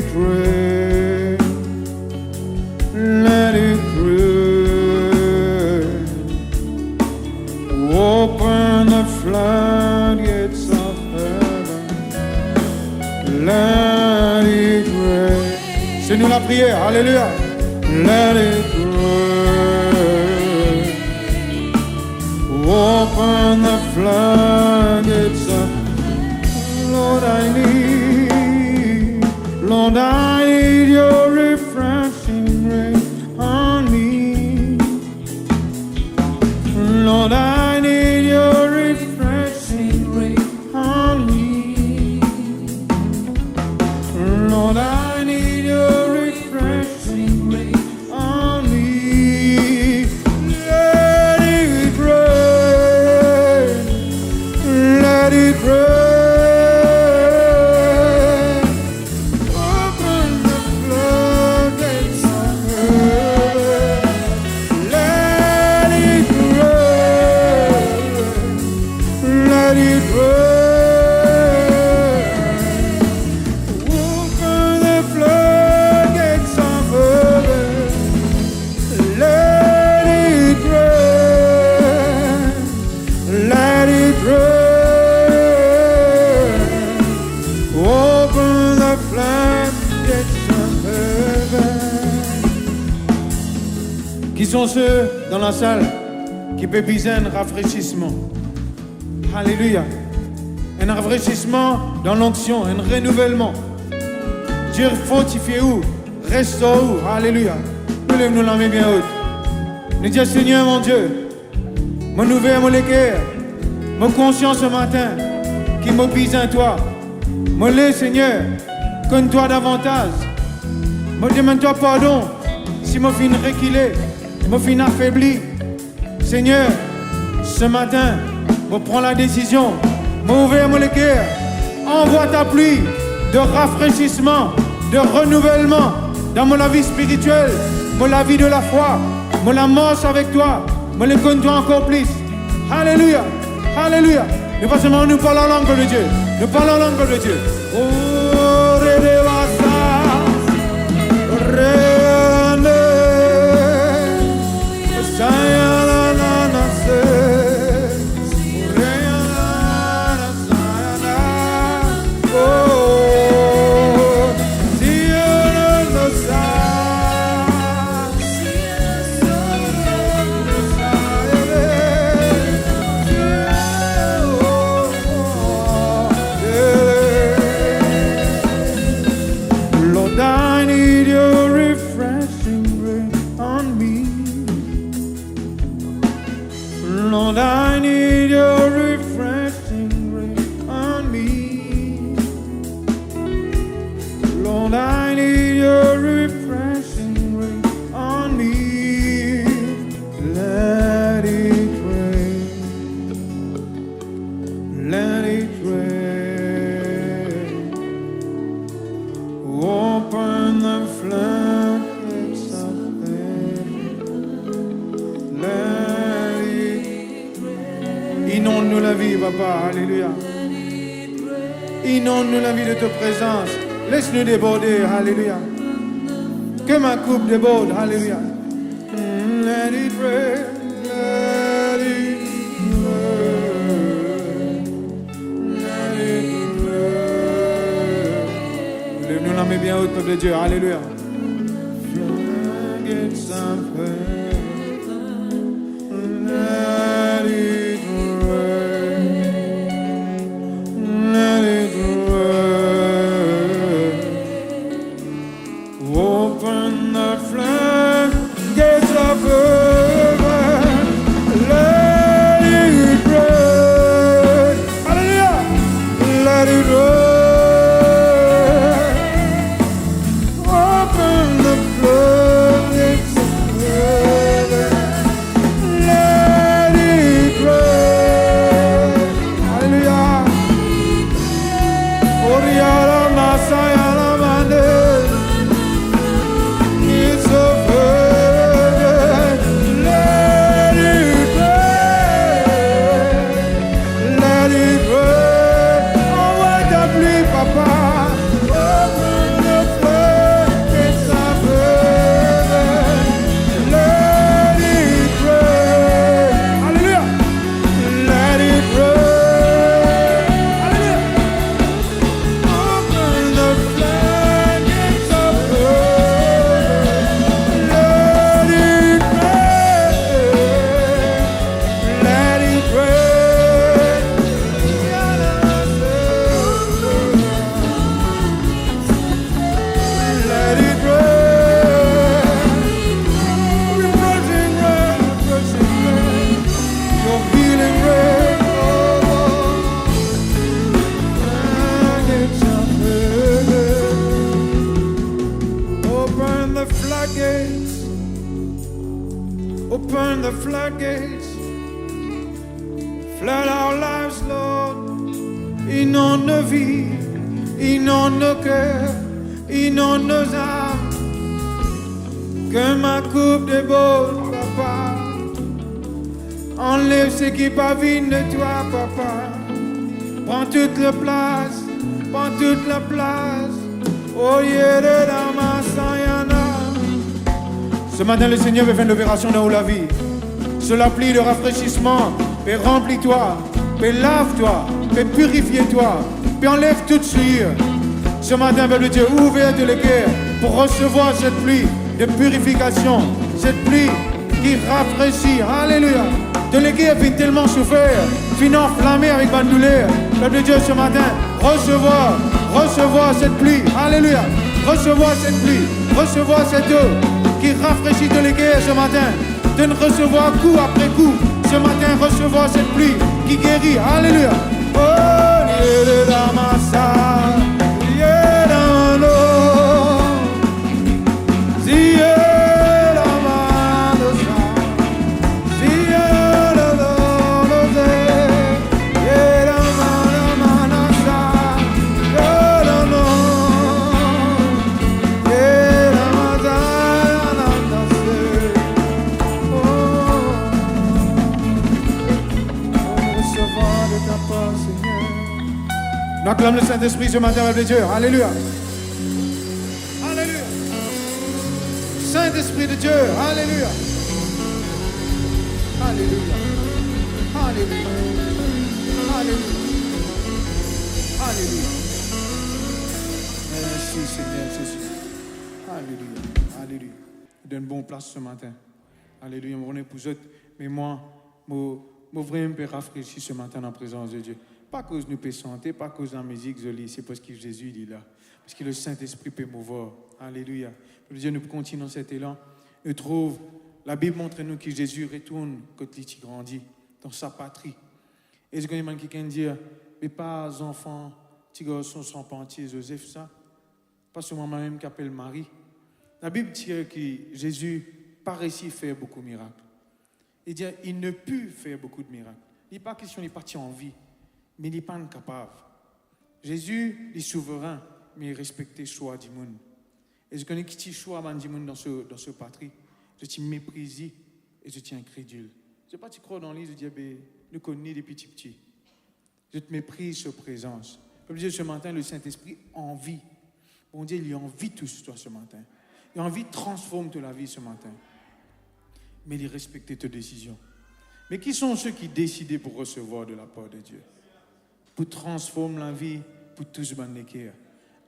it rain. Let it rain. Open the floodgates of heaven. Let it rain. C'est nous la prière. Alléluia. Let it rain. Open the floodgates of Lord, I need your refreshing rain on me. Lord, I need your refreshing rain on me. Lord, I need your refreshing rain on me. Let it rain. Let it rain. Qui sont ceux dans la salle qui peuvent besoin un rafraîchissement? Alléluia. Un rafraîchissement dans l'onction, un renouvellement. Dieu fortifie où? Restaure où? Alléluia. Nous lèvons la main bien haute. Nous disons Seigneur mon Dieu, mon ouvert, mon cœur, mon conscience ce matin, qui m'a besoin de toi. Mon lait Seigneur, connais-toi davantage. Me demande-toi pardon si je suis reculé. Je suis affaibli. Seigneur, ce matin, je prends la décision, je ouvre mon cœur, envoie ta pluie de rafraîchissement, de renouvellement dans mon vie spirituelle, mon vie de la foi, mon la marche avec toi, je le connais toi encore plus. Alléluia, alléluia. Nous pas seulement nous parlons la langue de Dieu, nous parlons la langue de Dieu. Oh, Lord, I need your refreshing rain on me. Lord, I need your refreshing rain on me. Let it rain. Let it rain. Open the floodgates of heaven. Let Inonde-nous la vie, Papa, alléluia. Inonde-nous la vie de ta présence. Laisse-nous déborder, alléluia. Que ma coupe déborde, alléluia. Let it rain, let it rain, let it rain. Lève-nous la main bien haute, peuple de Dieu, alléluia. Floodgates of heaven, let it open the floodgates of heaven. Let it rain. Hallelujah. Let it rain. Open the floodgates of heaven. Open the floodgates, flood our lives, Lord. Inonde nos vies, inonde nos cœurs, inonde nos âmes. Que ma coupe déborde, Papa. Enlève ce qui pavine de toi, Papa. Prends toute la place, prends toute la place. Oh yeah, de Damasayana. Ce matin, le Seigneur veut faire une opération dans la vie. Sur la pluie de rafraîchissement, et remplis-toi, et lave-toi, et purifie-toi, et enlève toute souillure. Ce matin, peuple de Dieu, ouvre les cœurs pour recevoir cette pluie de purification, cette pluie qui rafraîchit. Alléluia. De l'équipe est tellement souffert, fin enflammé avec ma douleur. Peuple de Dieu, ce matin, recevoir cette pluie. Alléluia. Recevoir cette pluie, recevoir cette eau qui rafraîchit de l'équipe ce matin. De ne recevoir coup après coup. Ce matin, recevoir cette pluie qui guérit. Alléluia. Oh, Dieu de Damasa. Nous acclamons le Saint-Esprit ce matin avec Dieu. Alléluia. Alléluia. Saint-Esprit de Dieu. Alléluia. Alléluia. Alléluia. Alléluia. Alléluia. Merci Seigneur Jésus. Alléluia. Alléluia. Donne bonne place ce matin. Alléluia. Mon épousette, mais moi, mon vrai me rafraîchir ce matin en présence de Dieu. Pas à cause de nous chanter, pas à cause de la musique jolie, c'est parce que Jésus il est là. Parce que le Saint-Esprit peut mouvoir. Alléluia. Dieu nous continue dans cet élan. Nous trouve, la Bible montre nous que Jésus retourne quand il grandit dans sa patrie. Et ce qu'il y a quelqu'un dit, mais pas enfants, petits garçons sans pentier, Joseph, ça. Pas seulement moi-même qui appelle Marie. La Bible dit que Jésus paraissait faire beaucoup de miracles. Il dit, il ne put faire beaucoup de miracles. Il n'est pas question, il est parti en vie. Mais il n'est pas incapable. Jésus est souverain, mais il respecte le choix du monde. Et je connais qui choix du monde dans ce patrie. Je t'y méprise et je t'y incrédule. Je ne sais pas, tu crois dans l'île, je dis, nous connais des petits. Je te méprise sur présence. Comme je dis ce matin, le Saint-Esprit envie. Bon Dieu, il a envie de tout sur toi ce matin. Il a envie de transformer ta vie ce matin. Mais il respecte tes décisions. Mais qui sont ceux qui décident pour recevoir de la part de Dieu? Pour transformer la vie, pour tous les cœurs.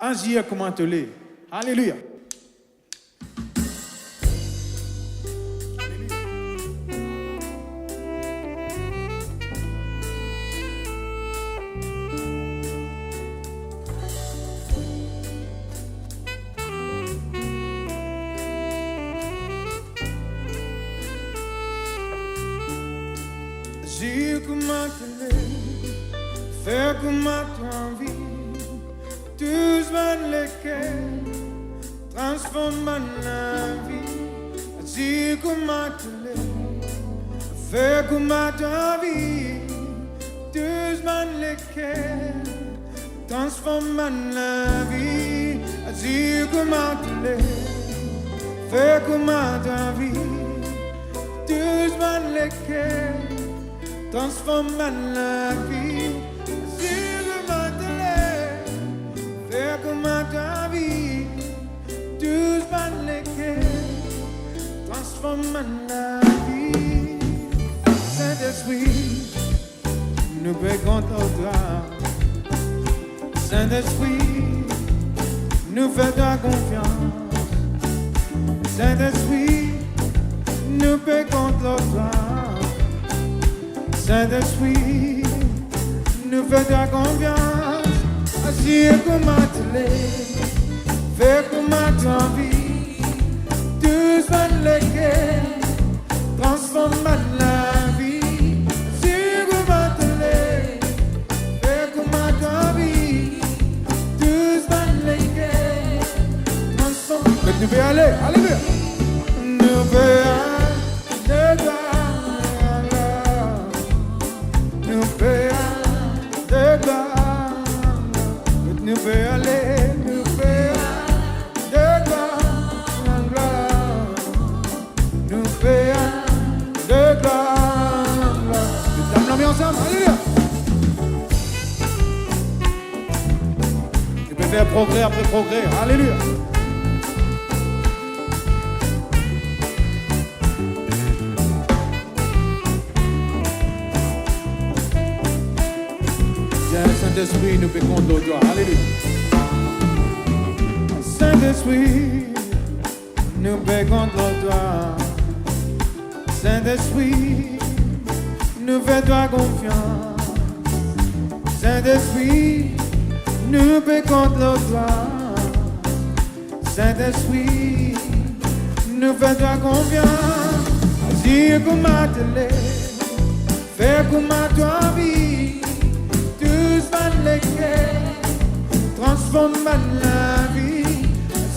Ainsi, comment te l'est. Alléluia. J'ai comment te l'est. Fais comme à ton vie, tous les cœurs, transforme la vie. Dis comme à te l'est. Fais comme à ton vie, tous les cœurs, transforme la vie. Dis comme à te l'est. Fais comme à ton vie, tous les cœurs, transforme la vie. Fais comme à ta vie, tous les cœurs, transforme la vie. Saint-Esprit, nous payons ton droit. Saint-Esprit, nous fais ta confiance. Saint-Esprit, nous payons ton droit. Saint-Esprit, nous fais ta confiance. Agis comme à te l'est, fais comme à ta vie, tous les cœurs, transforme la vie. Agis comme à te l'est, fais comme à ta vie, tous les cœurs, transforme. Nous pouvons aller, alléluia. Nous pouvons aller. progrès après progrès. Alléluia. Saint-Esprit, nous pécons de toi. Alléluia. Saint-Esprit, nous pécons de toi. Saint-Esprit, nous fais-toi confiance. Saint-Esprit, nous pécons de toi. Saint-Esprit, nous fais-toi confiance. Dis comme à te fais comme à toi vie. Transforme la vie,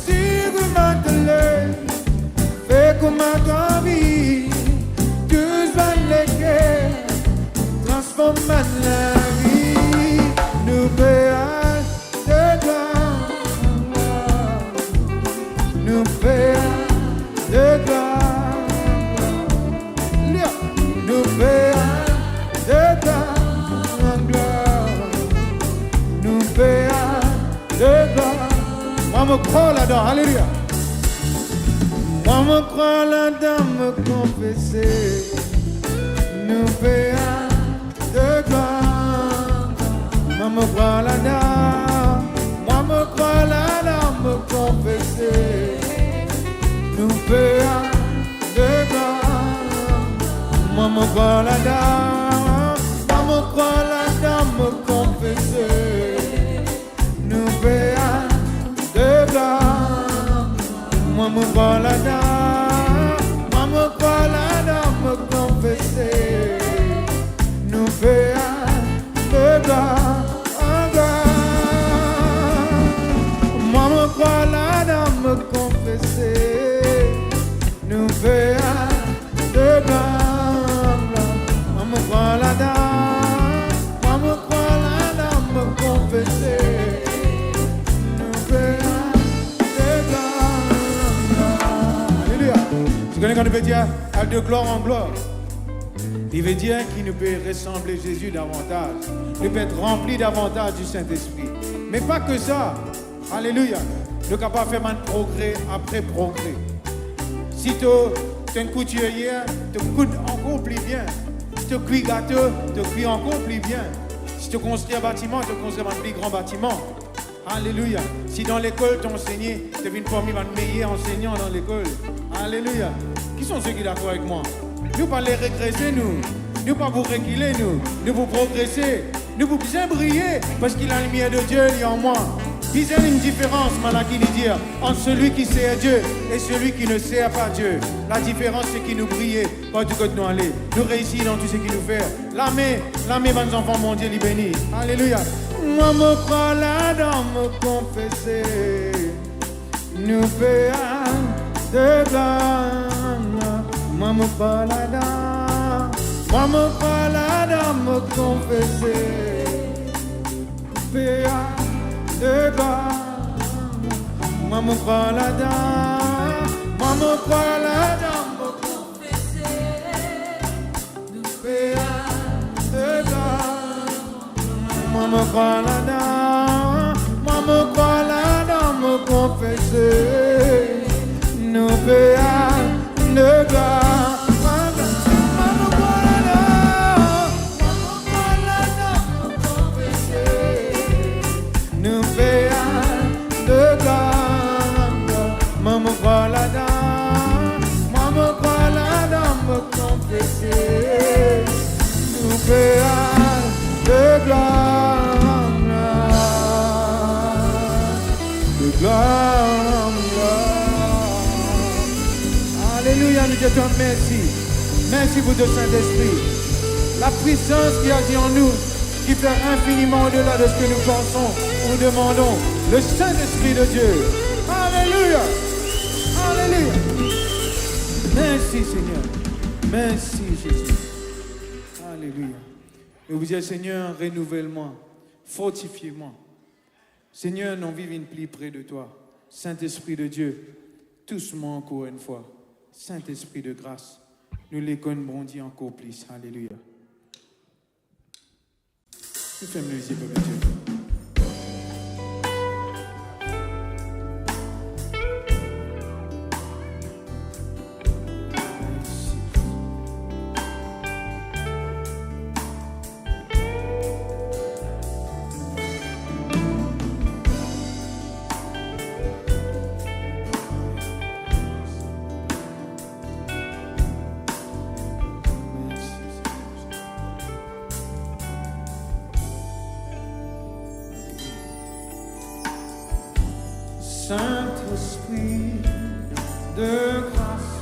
si vous m'attendez, fais comme à toi vie, tous les guerres, transforme la vie, nous payons de gloire, nous payons de gloire, nous payons de gloire. Moi me crois là-dedans, alléluia. Moi me crois là-dedans, me confesser. Nous payons de gloire. Moi me crois là-dedans, moi me crois là-dedans, me confesser. Nous payons de gloire. Moi me crois là-dedans, moi me crois là-dedans, me confesser. Nous payons de gloire. Moi me crois là-dedans, moi me crois là-dedans, me confesser. Nous payons de gloire en gloire. Moi me crois là-dedans, me confesser. Nous payons de gloire en gloire. Moi me crois là-dedans, moi me crois là-dedans, me confesser. Tu connais quand il veut dire de gloire en gloire? Il veut dire qu'il ne peut ressembler Jésus davantage. Il peut être rempli davantage du Saint-Esprit. Mais pas que ça. Alléluia. Le capable de faire un progrès après progrès. Si tu es un couturier, tu coutes encore plus bien. Si tu cuis gâteau, tu cuis encore plus bien. Si tu construis un bâtiment, tu construis un plus grand bâtiment. Alléluia. Si dans l'école tu enseigné, tu es une parmi les meilleurs enseignants dans l'école. Alléluia. Qui sont ceux qui sont d'accord avec moi? Nous pas les régresser, nous pas vous reculer, nous vous progresser, nous vous bien briller, parce qu'il a la lumière de Dieu il y a en moi. Il y a une différence, Malaki dit, entre celui qui sert Dieu et celui qui ne sert pas Dieu. La différence, c'est qu'il nous brille partout que nous allons. Nous réussissons dans tout ce qu'il nous fait. L'armée, mes enfants, mon Dieu, les bénis. Alléluia. Moi, me crois là-dedans, me confesser. Nous faisons de gloire. Moi, me crois là-dedans. Moi, me crois là-dedans, me confesser. Nous de gloire. Moi, me crois là-dedans. Moi, me crois là-dedans, me confesser. Nous faisons de gloire. Moi, me crois là-dedans. Moi, me crois là-dedans, me confesser. Nous faisons de gloire. Moi me crois là-dedans, moi me crois là-dedans, me confesser. Nous faisons de gloire en gloire. Alléluia, nous te disons merci. Merci pour ton Saint-Esprit. La puissance qui agit en nous, qui fait infiniment au-delà de ce que nous pensons ou demandons. Le Saint-Esprit de Dieu. Alléluia. Alléluia. Merci Seigneur. Merci Jésus. Alléluia. Et vous dites Seigneur, renouvelle-moi, fortifie-moi. Seigneur, nous vivons plus près de toi. Saint-Esprit de Dieu, touche-moi encore une fois. Saint-Esprit de grâce, nous les connaissons encore plus. Alléluia. Nous fermons les yeux, Papa Dieu. Saint-Esprit de grâce,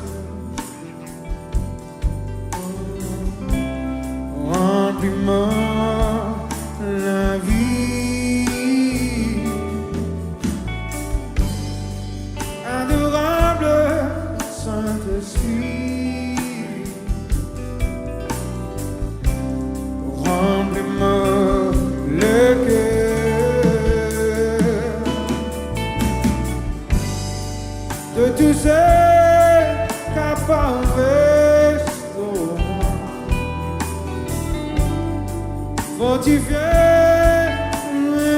remplis-moi la vie. Adorable Saint-Esprit, remplis-moi le cœur de tous ceux qu'apparvait au moi. Fortifier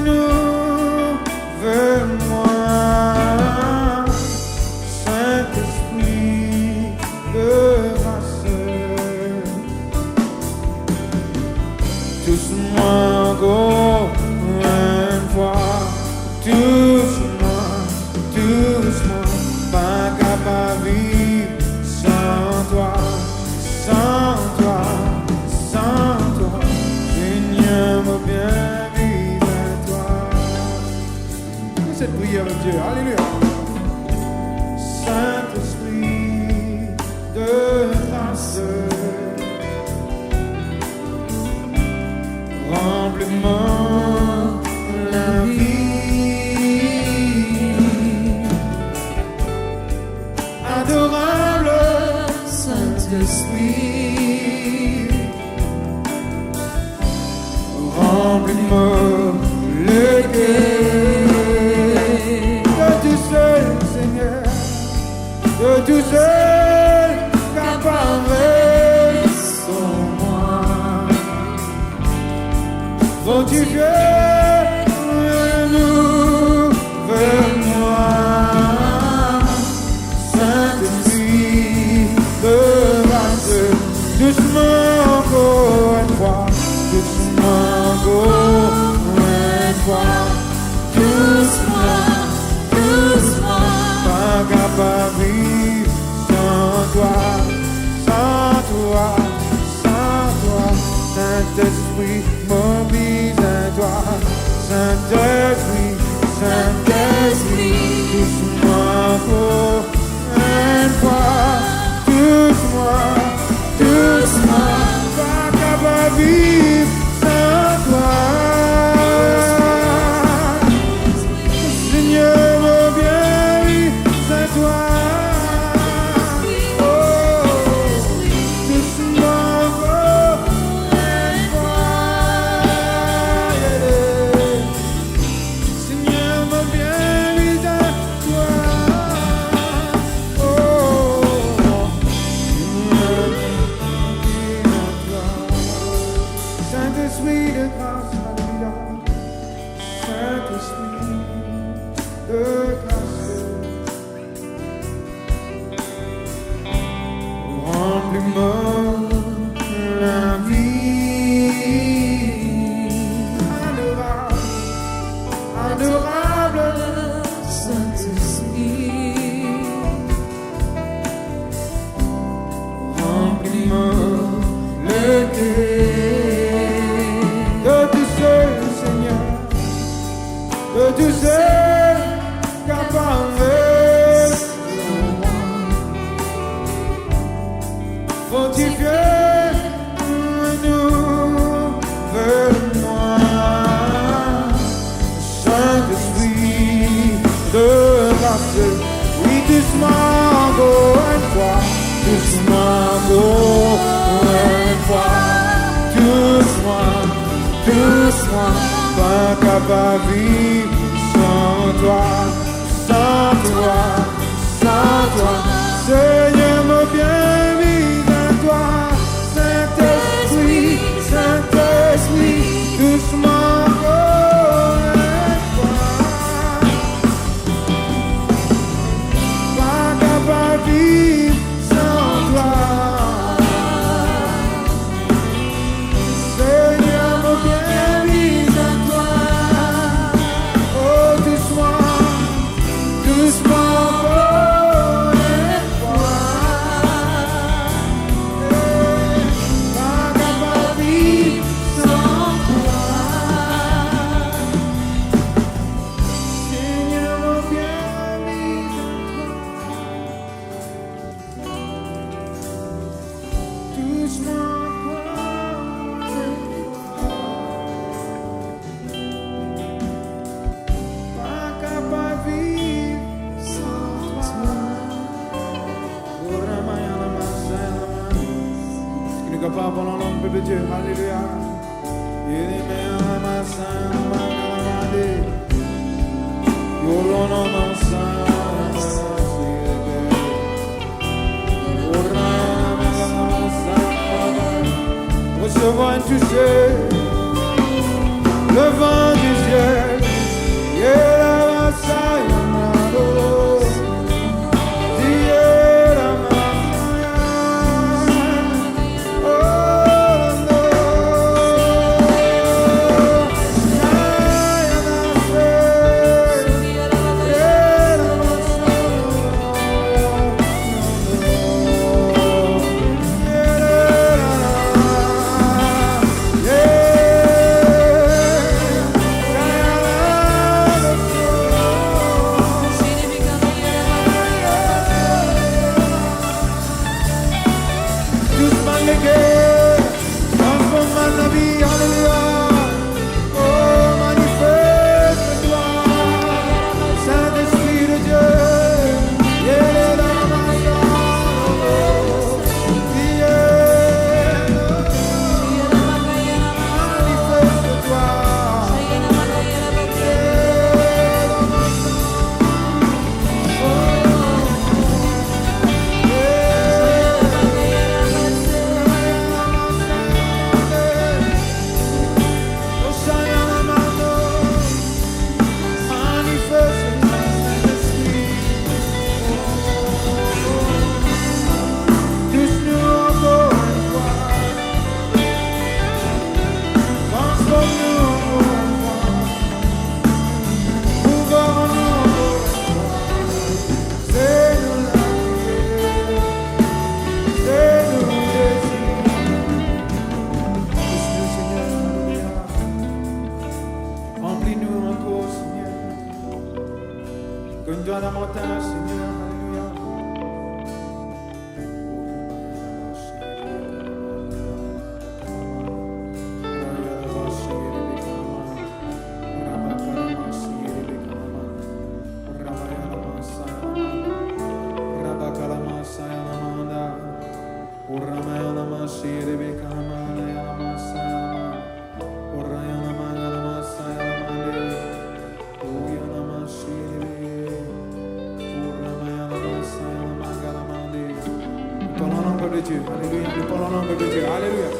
nous vers moi, Saint-Esprit de grâce. Touche-moi encore une fois, touche-moi, touche-moi, pas capable de vivre sans toi, sans toi, sans toi. Seigneur, mon bien vivre à toi. Cette prière de Dieu, alléluia. Saint-Esprit de grâce, remplis-moi la vie. Adorable Saint-Esprit, remplis-moi le cœur de tous ceux, Seigneur, de tous ceux qu'apparvait en moi. Fortifiez-nous vers moi, Saint-Esprit de grâce. Doucement encore une fois, doucement encore une fois, doucement, doucement, pas capable de vivre sans toi, sans toi, sans toi. Saint-Esprit, mobile à toi, Saint-Esprit, Saint-Esprit, touche-moi encore une fois, touche-moi, touche-moi, pas capable de vivre sans toi. Seigneur, mon bien, c'est toi. Saint-Esprit de grâce, alléluia. Saint-Esprit de grâce, remplis-moi la vie. Adorable, adorable Saint-Esprit, remplis-moi le cœur de tous ceux, Seigneur, de tous ceux qu'apparvait en moi. Fortifiez-nous vers moi, Saint-Esprit de grâce. Oui, doucement encore une fois, doucement encore une fois, doucement, doucement, pas capable de vivre sans toi, sans toi, sans toi. Seigneur, mon bien vivre à toi, Saint-Esprit, Saint-Esprit, doucement encore une fois, pas capable de vivre sans toi. Seigneur, mon bien vivre à toi, oh doucement, doucement encore une fois. Seigneur, mon bien de Dieu. Alléluia. Recevoir un toucher, le vent du ciel. Alléluia, nous parlons en langue de Dieu. Alléluia.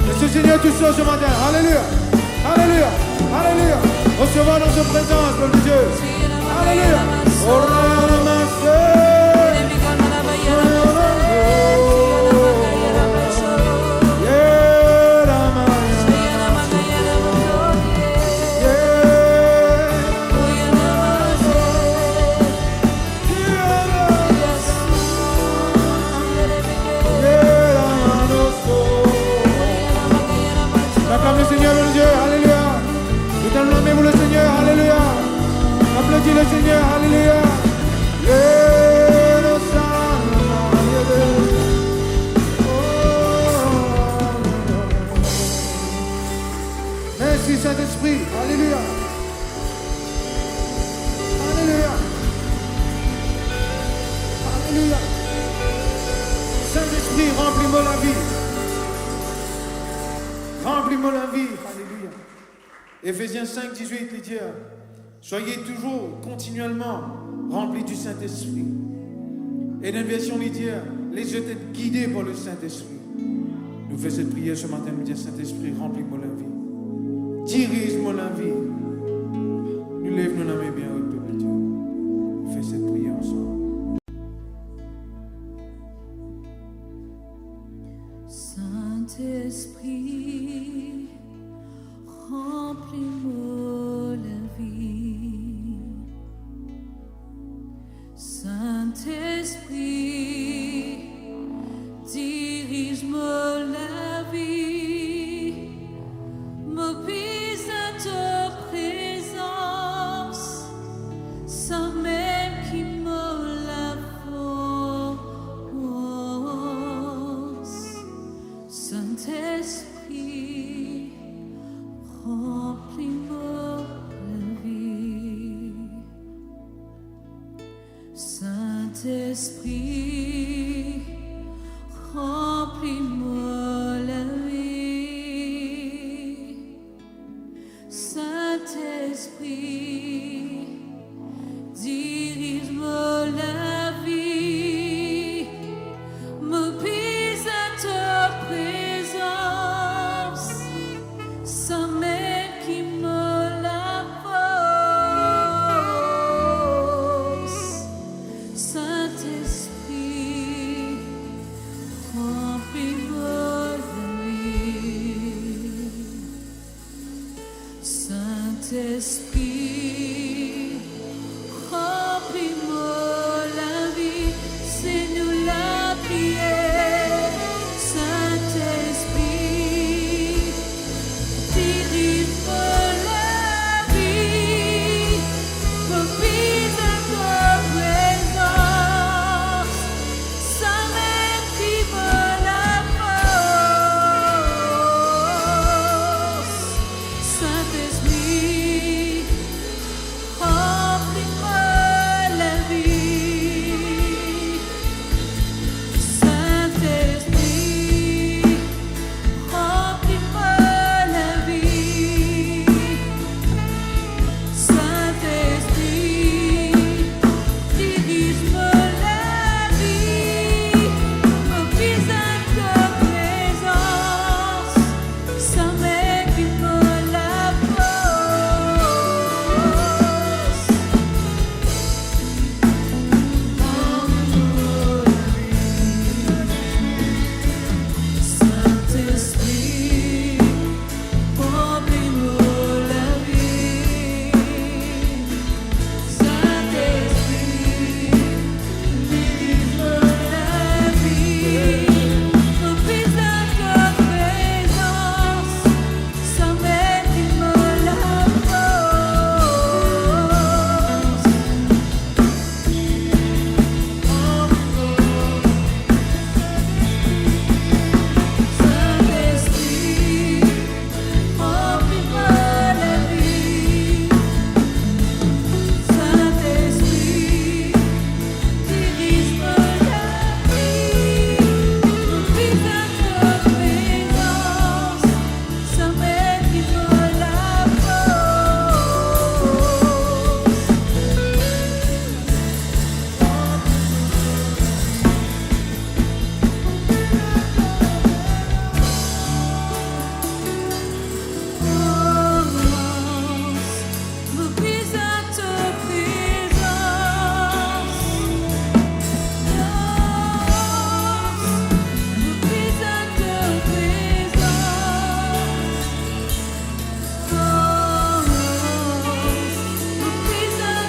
Monsieur Seigneur, tu sors ce matin. Alléluia. Alléluia. Alléluia. Recevons dans sa présence, peuple de Dieu. Alléluia. Acclamez le Seigneur, le Dieu, alléluia. Nous t'acclamons le Seigneur, alléluia. Applaudis le Seigneur, alléluia. Merci Saint-Esprit, alléluia. Alléluia. Alléluia. Saint-Esprit, remplis-moi la vie. Remplis-moi la vie. Alléluia. Éphésiens 5, 18, il dit, soyez toujours continuellement remplis du Saint-Esprit. Et dans une version, il dit, laissez être guidés par le Saint-Esprit. Nous faisons cette prière ce matin, nous disons, Saint-Esprit, remplis-moi la vie. Dirige-moi la vie. Nous lève-nous la main bien haute, peuple de Dieu. Fais cette prière ensemble. Saint-Esprit, remplis-moi la vie. Saint-Esprit, dirige-moi la vie. Me pise à ta présence, sans même qui me la force. Saint-Esprit, remplis-moi la vie. Saint-Esprit, remplis-moi la vie. Saint-Esprit, dirige-moi la vie. Me prise à ta présence, sans même qui me la force. Saint-Esprit, remplis-moi la vie. Saint-Esprit, remplis-moi la vie. C'est nous la prière. Saint-Esprit, dirige-moi la vie. Me prise à ta présence, sans même qui me la force. Saint-Esprit, remplis-moi la vie. Saint-Esprit, remplis-moi la vie. Saint-Esprit, dirige-moi la vie. Me prise à ta présence, sans même qui me la force. Saint-Esprit, remplis-moi la vie. Saint-Esprit, dirige-moi la vie. Me prise à ta présence, sans même qui me la force. Saint-Esprit, remplis-moi la vie. Saint-Esprit, dirige-moi la vie. Me prise à ta présence, sans même qui me la me prise à ta présence, me prise à ta présence, me prise à ta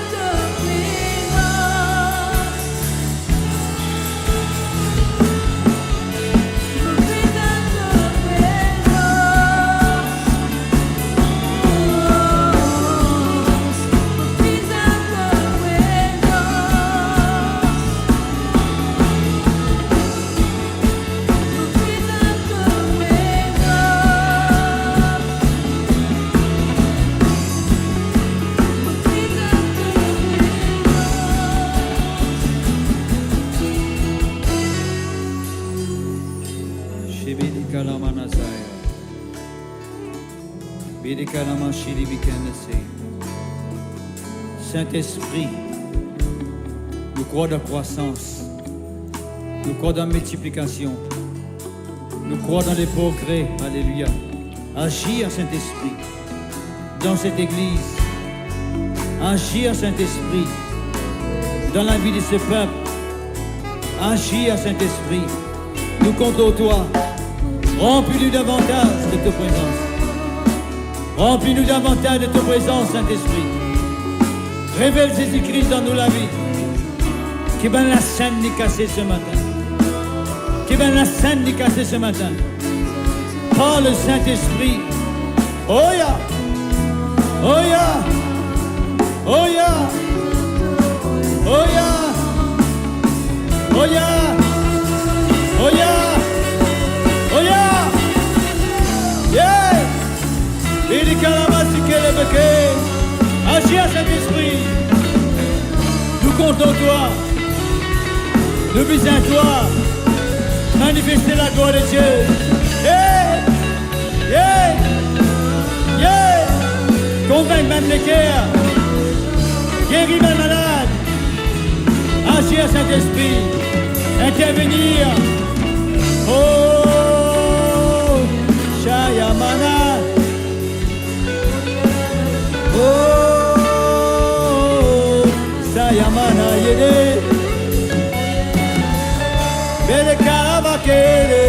Saint-Esprit, nous croyons dans la croissance, nous croyons dans la multiplication, nous croyons dans les progrès. Alléluia. Agis, Saint-Esprit, dans cette église. Agis, Saint-Esprit, dans la vie de ce peuple. Agis, Saint-Esprit. Nous comptons toi. Remplis-nous davantage de ta présence. Remplis-nous davantage de ta présence, Saint-Esprit. Révèle Jésus-Christ dans nous la vie. Qui va la scène ni casser ce matin. Qui va la scène ni casser ce matin. Par le Saint-Esprit. Oh ya! Oh ya! Oh ya! Oh ya! Oh ya! Oh ya! Oh ya! Yeah! Il dit agis à Saint-Esprit. Nous comptons toi. Nous visons toi. Manifester la gloire de Dieu. Yeah! Yeah! Yeah! Convaincre même les cœurs. Guérir même malade. Agir Saint-Esprit. Intervenir. Oh! Shayamana. Oh! Sayamana Yede. Bele Kalabakere.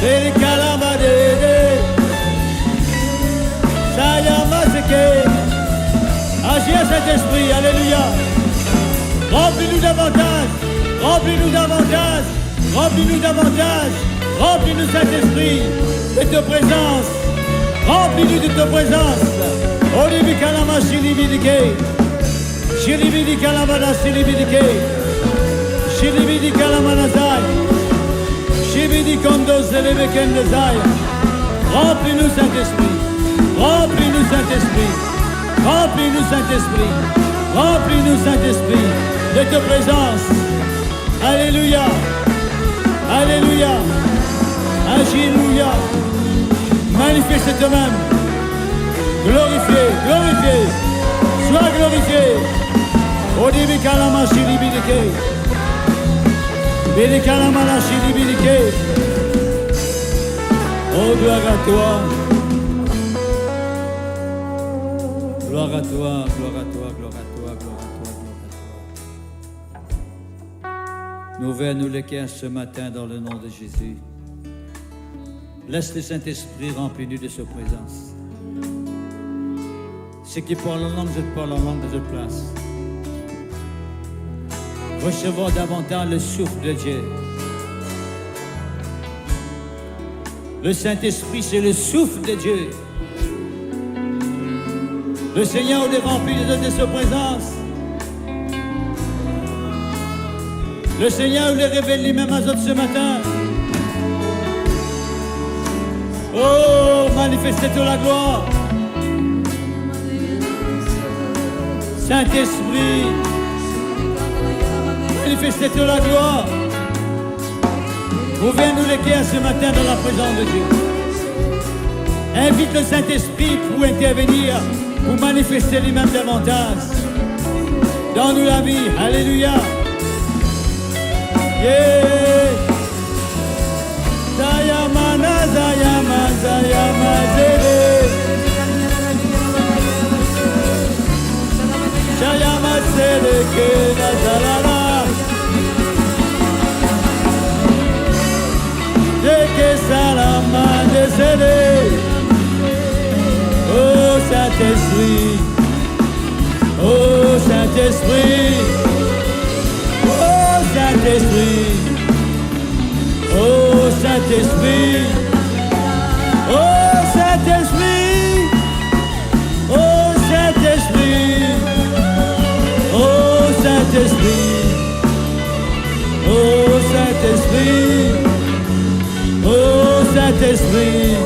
Bele Kalabadede. Sayamaseke. Agir Saint-Esprit. Alléluia. Remplis-nous davantage. Remplis-nous davantage. Remplis-nous davantage. Remplis-nous Saint-Esprit de ta présence. Remplis-nous de ta présence. Olivi Kalama Shilibidike. Shilibidi Kalamada Shilibidike. Shilibidi Kalamanazai. Shibidi Kondos Elevekendezai. Remplis-nous Saint-Esprit. Remplis-nous Saint-Esprit. Remplis-nous Saint-Esprit. Remplis-nous Saint-Esprit de ta présence. Alléluia. Alléluia. Alléluia. Manifeste toi-même. Glorifié, glorifié. Sois glorifié. Odibi kalama shilibidike. Bidi kalama la shilibidike. Oh, gloire à toi. Gloire à toi, gloire à toi, gloire à toi, gloire à toi, gloire à toi. Nous ouvrons les cœurs ce matin dans le nom de Jésus. Laisse le Saint-Esprit rempli de sa présence. Ceux qui parlent en langue, je parle en langue de cette place. Recevons davantage le souffle de Dieu. Le Saint-Esprit, c'est le souffle de Dieu. Le Seigneur est rempli de sa présence. Le Seigneur les révèle lui-même à autres ce matin. Oh, manifestez-toi la gloire. Saint-Esprit, manifestez-toi la gloire. Ouvrez-nous les cœurs ce matin dans la présence de Dieu. Invite le Saint-Esprit pour intervenir, pour manifester lui-même davantage. Donne-nous la vie. Alléluia. Yeah. Zayamana, Zayama, Zayama, Zere. Zayama, Zere, Kena, Zalala. Zeke, Salama, Zere. Oh Saint-Esprit, oh Saint-Esprit, oh Saint-Esprit, oh Saint-Esprit, oh Saint-Esprit, oh Saint-Esprit, oh Saint-Esprit, oh Saint-Esprit, oh Saint-Esprit.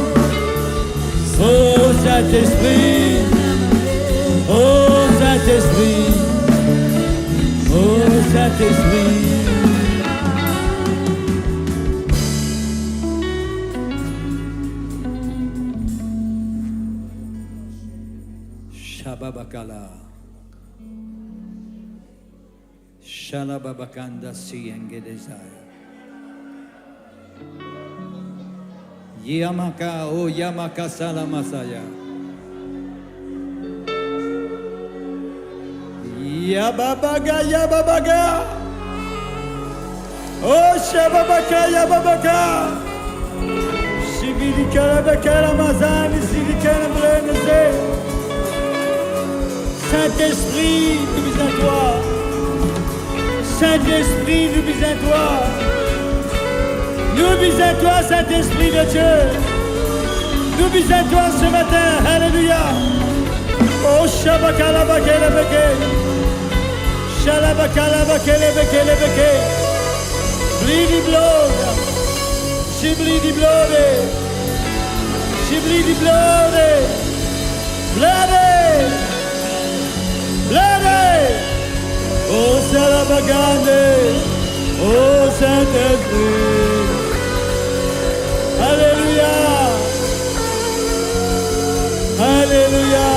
Oh Saint-Esprit, oh Saint-Esprit, oh Saint-Esprit. Shababakala, Shalababakanda Siengedesaya. Yamaka, oh Yamaka Salamasaya. Yababaga, Yababaga. Oh Shababaka, Yababaga. Shibidika, Bakala Mazani, Sidika, Brenese. Saint-Esprit, nous vis à toi. Saint-Esprit, nous vis à toi. Nous vis à toi, Saint-Esprit de Dieu. Nous vis à toi ce matin. Alléluia. Oh, Shabakala Bakele Beke. Shalabakala Bakele Bekele Beke. Bleedy blood. She bleedy blood. She bleedy blood. Bloody. Bloody. Oh, Salabagande. Oh Saint-Esprit. Alléluia. Alléluia.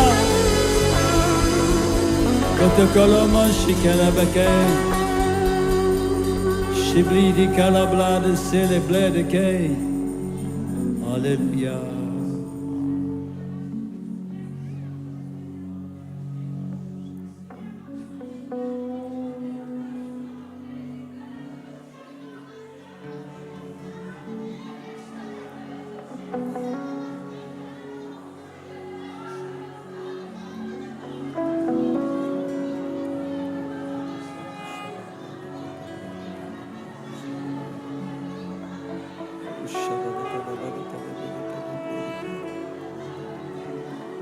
Protocolomo shikalabake. Shibli di calabla de céléblé de kay. Alléluia.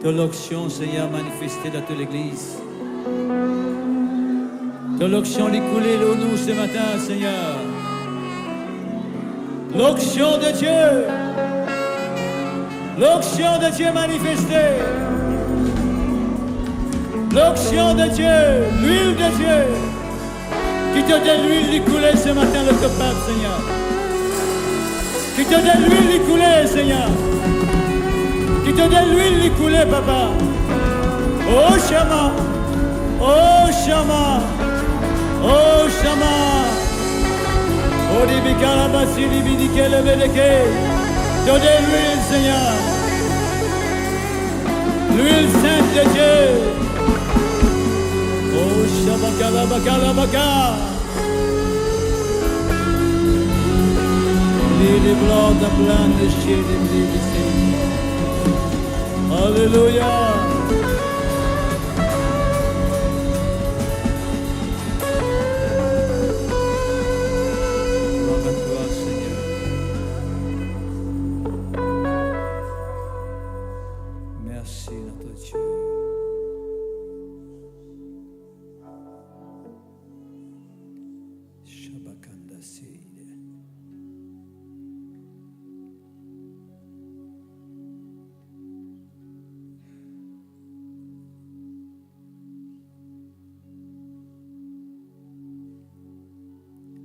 De l'onction, Seigneur, manifestée dans toute l'Église. De l'onction découlée de nous ce matin, Seigneur. L'onction de Dieu. L'onction de Dieu manifestée. L'onction de Dieu. L'huile de Dieu. Qui te donne l'huile découlée ce matin, le peuple, Seigneur. Qui te donne l'huile découlée, Seigneur. Qui te donne l'huile découlée, papa. Oh Shama, oh Shama, oh Shama. Oh Dibikala Basili Bidike Levedeke. Donnez l'huile, Seigneur. L'huile sainte de Dieu. Oh Shabakala Bakala Baka. Lily blood the blood the shade and lily sin. Hallelujah. Gloire à toi, Seigneur. Merci, notre Dieu. Shabakanda Seide.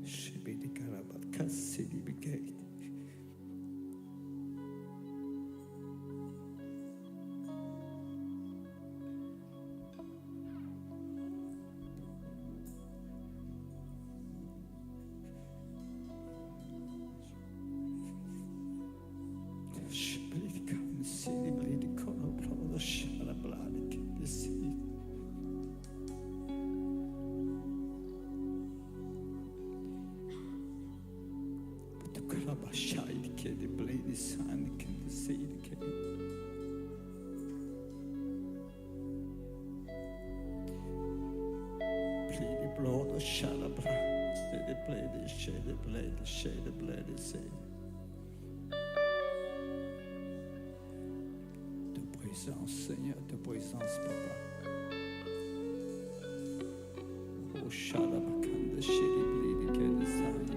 Shibidi Karabat Kassidi Bigate. Shibidi Kassidi Blidi Kono Brother Shalabladi Kissy. Kalabashai kedi blade sun kedi seed kedi. Blade blood of shalabra. The blade shade blade seed. Ta présence, Seigneur, ta présence, Papa. Oh shalabakanda shady blade kedi seed.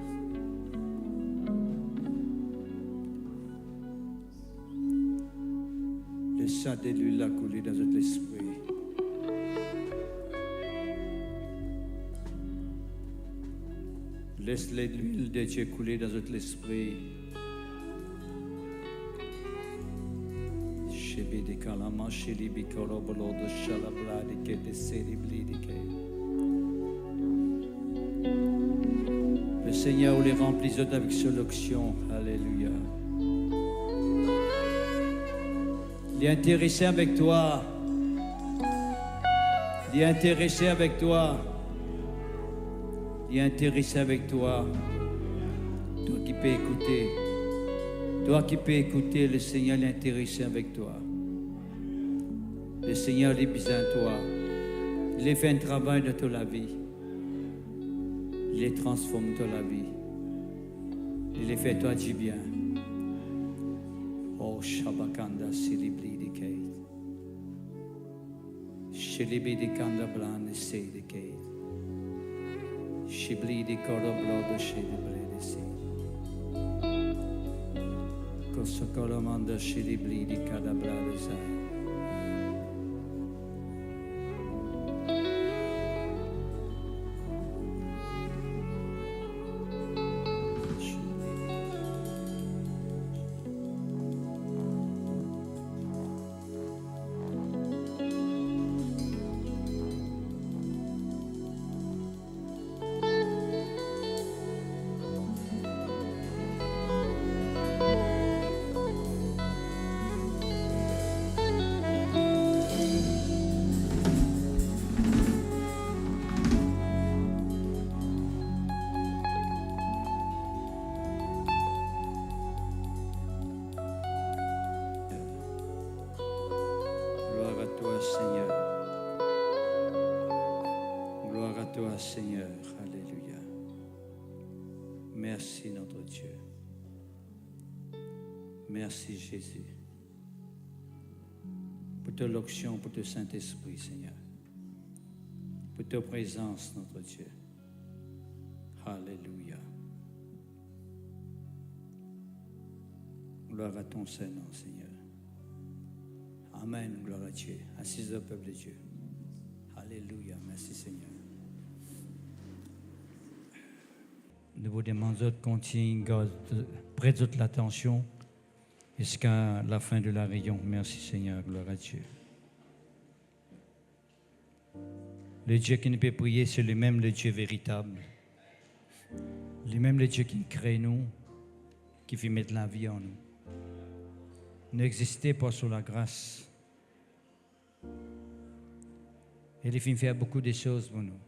Le sang de l'huile a coulé dans notre esprit. Laisse l'huile de Dieu couler dans notre esprit. Chebi de kalama, chili bikoro bolo de chalabla de ke de seribli de ke. Le Seigneur les remplit avec son onction. Alléluia. Il est intéressé avec toi. Il est intéressé avec toi. Il est intéressé avec toi. Toi qui peux écouter. Toi qui peux écouter, le Seigneur est intéressé avec toi. Le Seigneur est besoin de toi. Il a fait un travail de toute la vie. Il les transforme dans la vie. Il a fait toi du bien. Oh, Shabakanda Silibli de Kate. Shilibi de Kanda Blan de Say de Kate. Shibli de Koroblo de Shilibli de Say. Kosokolomanda Shilibli de Kadabla de Say. toi, Seigneur. Gloire à toi, Seigneur. Alléluia. Merci, notre Dieu. Merci, Jésus. Pour ta l'onction, pour ton Saint-Esprit, Seigneur. Pour ta présence, notre Dieu. Alléluia. Gloire à ton Saint-Nom, Seigneur. Amen, gloire à Dieu. Assise au peuple de Dieu. Alléluia, merci Seigneur. Nous vous demandons de continuer, prêtez toute l'attention jusqu'à la fin de la réunion. Merci Seigneur, gloire à Dieu. Le Dieu qui nous peut prier, c'est le même le Dieu véritable. Le même le Dieu qui crée nous, qui fait mettre la vie en nous. N'existez pas sur la grâce. Et il fait faire beaucoup de choses pour nous.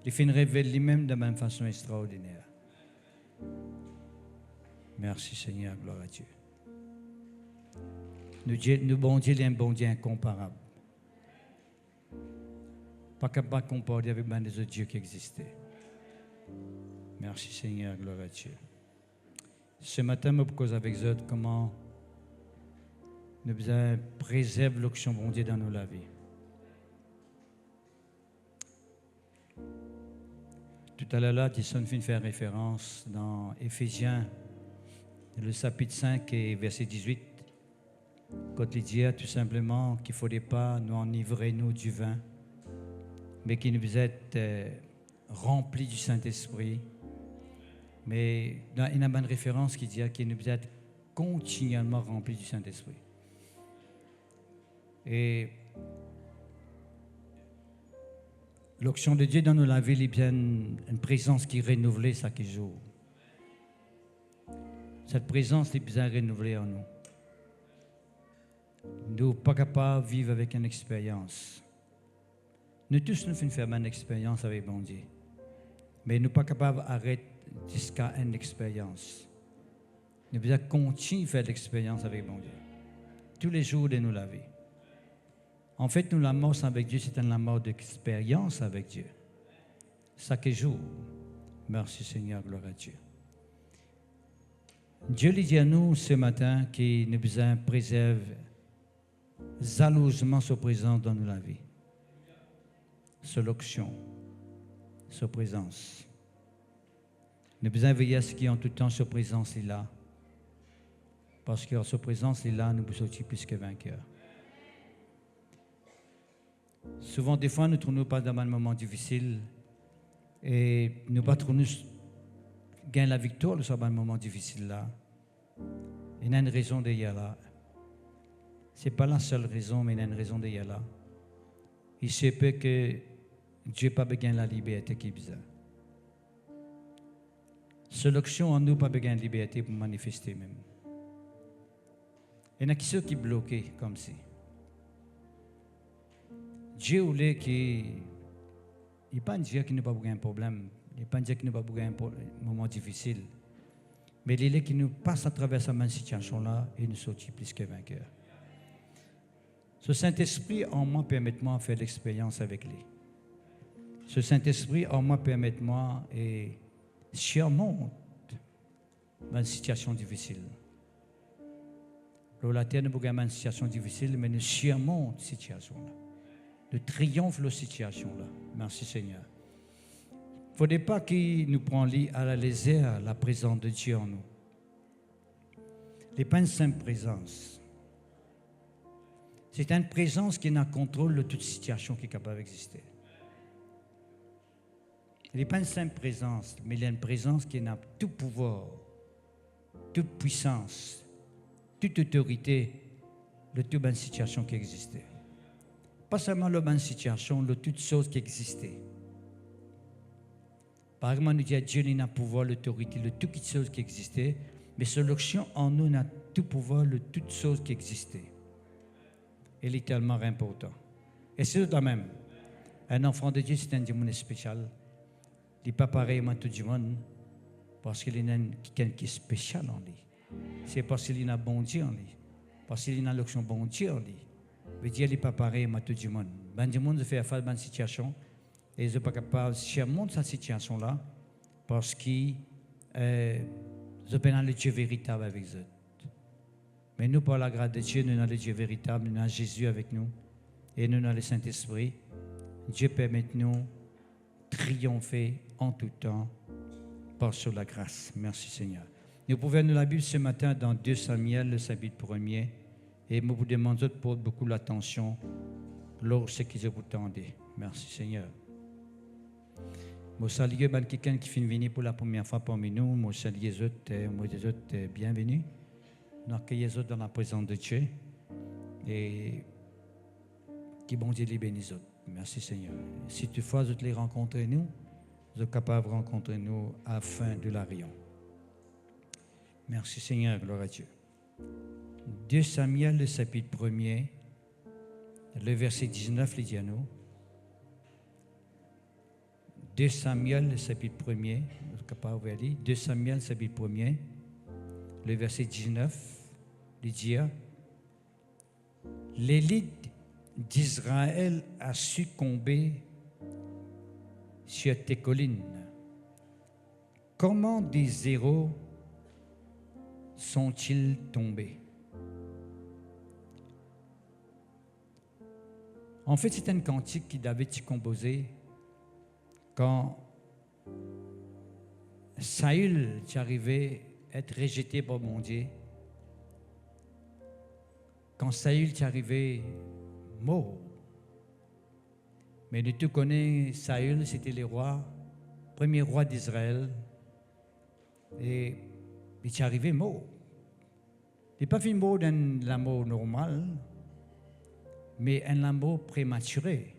Il fait révéler lui-même de la même façon extraordinaire. Merci Seigneur, gloire à Dieu. Nous bon Dieu, il est un bon Dieu incomparable. Pas capable de comparer avec les autres dieux qui existaient. Merci Seigneur, gloire à Dieu. Ce matin, je cause avec vous comment nous préserver l'onction bon Dieu dans nos vies. Tout à l'heure, Tisson fait faire référence dans Éphésiens, le chapitre 5 et verset 18, quand il dit tout simplement qu'il ne faudrait pas nous enivrer nous du vin, mais qu'il nous êtes remplis du Saint-Esprit. Mais il y a une bonne référence qui dit qu'il nous êtes continuellement remplis du Saint-Esprit. Et l'onction de Dieu dans nos vies, il y a une présence qui est renouvelée chaque jour. Cette présence est bien renouvelée en nous. Nous ne sommes pas capables de vivre avec une expérience. Nous tous nous faisons faire une expérience avec bon Dieu. Mais nous ne sommes pas capables d'arrêter jusqu'à une expérience. Nous devons continuer à faire l'expérience avec bon Dieu. Tous les jours de nos vie. En fait, nous la mort avec Dieu, c'est une mort d'expérience avec Dieu. Chaque jour. Merci Seigneur, gloire à Dieu. Dieu lui dit à nous ce matin qu'il nous besoin préserver jalousement sa présence dans nos vie. Sa l'onction, sa présence. Nous avons besoin de veiller à ce qu'il y ait en tout temps sa présence est là. Parce que sa présence est là, nous sommes plus que vainqueurs. Souvent, des fois, nous ne trouvons pas dans un moment difficile et nous battons nous gagner la victoire sur un moment difficile là. Il y a une raison d'être là. Ce n'est pas la seule raison, mais il y a une raison d'être là. Il se peut que Dieu n'a pas gagné la liberté qu'il a besoin. Seule option en nous, pas besoin de liberté pour manifester même. Il y en a qui sont bloqués comme ça. Dieu voulait qu'il n'est pas un Dieu qui n'a pas un problème, il n'est pas un Dieu qui n'a pas un moment difficile, mais il est qui nous passe à travers cette situation-là et nous sortit plus que vainqueurs. Ce Saint-Esprit en moi permet-moi de faire l'expérience avec lui. Ce Saint-Esprit en moi permet-moi et surmonte dans une situation difficile. La terre n'est pas une situation difficile, mais nous surmonte cette situation-là. Nous triomphe de cette situation-là. Merci Seigneur. Il ne faudrait pas qu'il nous prenne à la légère la présence de Dieu en nous. Ce n'est pas une simple présence. C'est une présence qui a contrôle de toute situation qui est capable d'exister. Il n'est pas une simple présence, mais il y a une présence qui a tout pouvoir, toute puissance, toute autorité de toute bonne situation qui existait. Pas seulement la bonne situation, de toutes choses qui existaient. Par exemple, nous disons Dieu a pouvoir, l'autorité de toutes choses qui existaient, mais cette l'onction en nous a tout pouvoir de toutes choses qui existaient. Elle est tellement important. Et c'est tout de même. Un enfant de Dieu, c'est un démon spécial. Il n'est pas pareil à tout le monde parce qu'il y a quelqu'un qui est spécial en lui. C'est parce qu'il y a bon Dieu en lui. Parce qu'il y a l'onction bon Dieu en lui. veut dire qu'il n'est pas pareil à tout le monde. Ben du monde fait face à une situation et ils sont pas capables de monter cette situation-là parce qu'ils sont dans le Dieu véritable avec eux. Mais nous, par la grâce de Dieu, nous avons le Dieu véritable, nous avons Jésus avec nous et nous avons le Saint-Esprit. Dieu permet nous triompher en tout temps par sur la grâce. Merci Seigneur. Nous pouvons lire la Bible ce matin dans 2 Samuel, le chapitre 1er. Et je vous demande de porter beaucoup l'attention lorsque vous vous tendez. Merci Seigneur. Je salue quelqu'un qui vient venir pour la première fois parmi nous. Je salue les autres, bienvenue. Nous accueillons les autres dans la présence de Dieu. Et qui bon Dieu les bénisse. Merci Seigneur. Si toutefois vous les rencontrez nous, vous êtes capable de rencontrer nous à la fin de la réunion. Merci Seigneur, gloire à Dieu. 2 Samuel, le chapitre 1er, le verset 19, il dit à nous. 2 Samuel, le chapitre 1er, vous êtes capable de lire. 2 Samuel, le chapitre 1er, le verset 19, il dit l'élite d'Israël a succombé sur tes collines. Comment des héros sont-ils tombés? En fait, c'est un cantique qui David composé quand Saül est arrivé à être rejeté par mon Dieu. Quand Saül est arrivé mort. Mais tu connais Saül, c'était le roi, premier roi d'Israël. Et il est arrivé mort. Il n'est pas fait mort d'un la mort normale, mais un mort prématuré.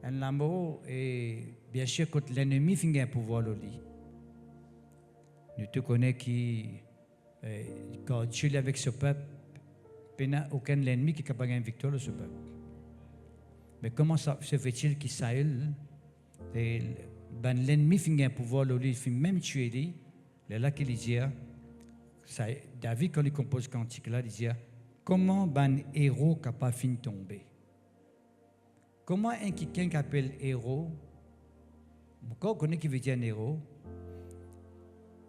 Un mort, et bien sûr, quand l'ennemi finit un pouvoir le lit. Nous te connais qui, quand tu es avec ce peuple, il n'y a aucun ennemi qui est capable de gagner victoire de ce peuple. Mais comment ça se fait-il que Saül, l'ennemi finit un pouvoir le lit, il finit même tuer lui, c'est là qu'il dit, David, quand il compose ce cantique-là, il dit, comment un héros capable de tomber? Comment un quelqu'un qui appelle héros, vous connaissez qui veut dire un héros?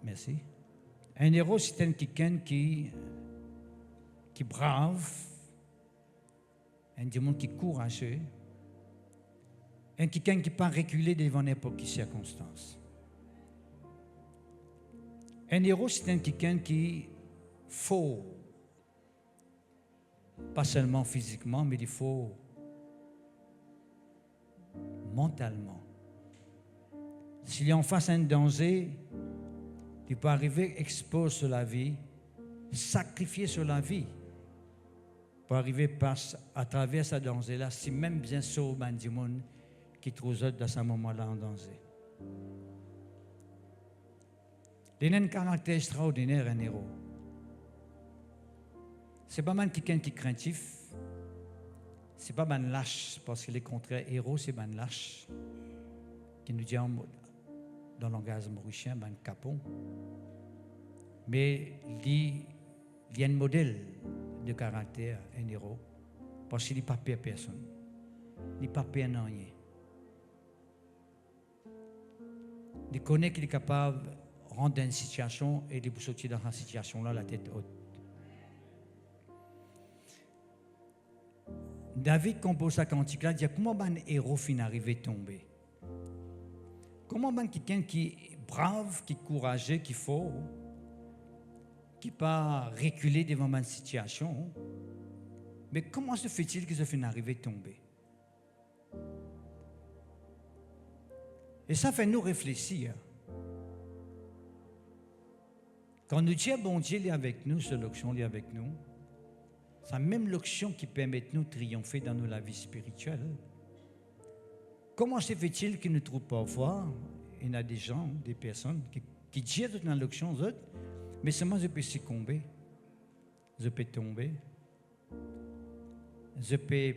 Merci. Un héros, c'est un quelqu'un qui brave, un démon qui est courageux, un quelqu'un qui ne peut pas reculer devant n'importe quelle circonstance. Un héros, c'est un quelqu'un qui faut, pas seulement physiquement, mais il faut mentalement. S'il est en face à un danger, il peut arriver exposer sur la vie, sacrifier sur la vie, pour arriver à travers ce danger-là, si même bien sauver du monde qui trouve dans ce moment-là en danger. Il a un caractère extraordinaire, un héros. Ce n'est pas mal quelqu'un qui est craintif. Ce n'est pas mal lâche, parce que le contraire, héros, c'est mal lâche. Qui nous dit dans le langage mauricien, un capon. Mais il y a un modèle de caractère, un héros, parce qu'il n'est pas peur personne. Il n'est pas peur rien. Il connaît qu'il est capable de rendre une situation et de sortir dans cette situation-là la tête haute. David compose sa cantique-là, dit comment un héros finit arrivé tomber. Comment quelqu'un qui est brave, qui est courageux, qui est fort, qui ne peut pas reculer devant une situation, mais comment se fait-il que ça finit arrivé tomber? Et ça fait nous réfléchir. Quand nous disons bon Dieu est avec nous, c'est l'option est avec nous. C'est même l'option qui permet de nous triompher dans la vie spirituelle. Comment se fait-il qu'il ne trouve pas voir? Il y a des gens, des personnes qui disent dans l'option, mais seulement je peux succomber, je peux tomber, je peux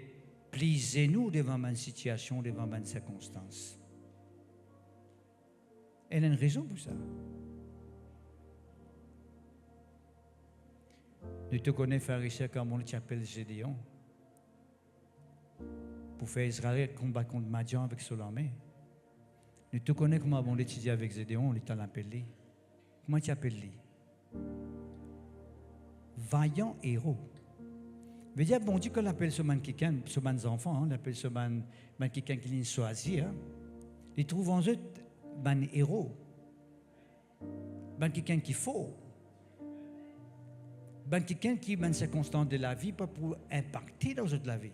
plier nous devant ma situation, devant ma circonstance. Il y a une raison pour ça. Nous te connaissons, frère Richard, comme on l'appelle Gédéon. pour faire Israël combattre contre Madian avec son armée. Nous te connaissons comment on étudie avec Zédéon, on est appelé. Comment tu appelles lui? Vaillant héros. Veut dire, bon Dieu, qu'on appelle ce man quelqu'un, ce man enfant, on appelle ce man quelqu'un qui l'a choisi, hein. Ils trouvent en eux un héros. Quelqu'un qui faut. Quelqu'un qui, dans les circonstances de la vie, pas pour impacter dans la vie.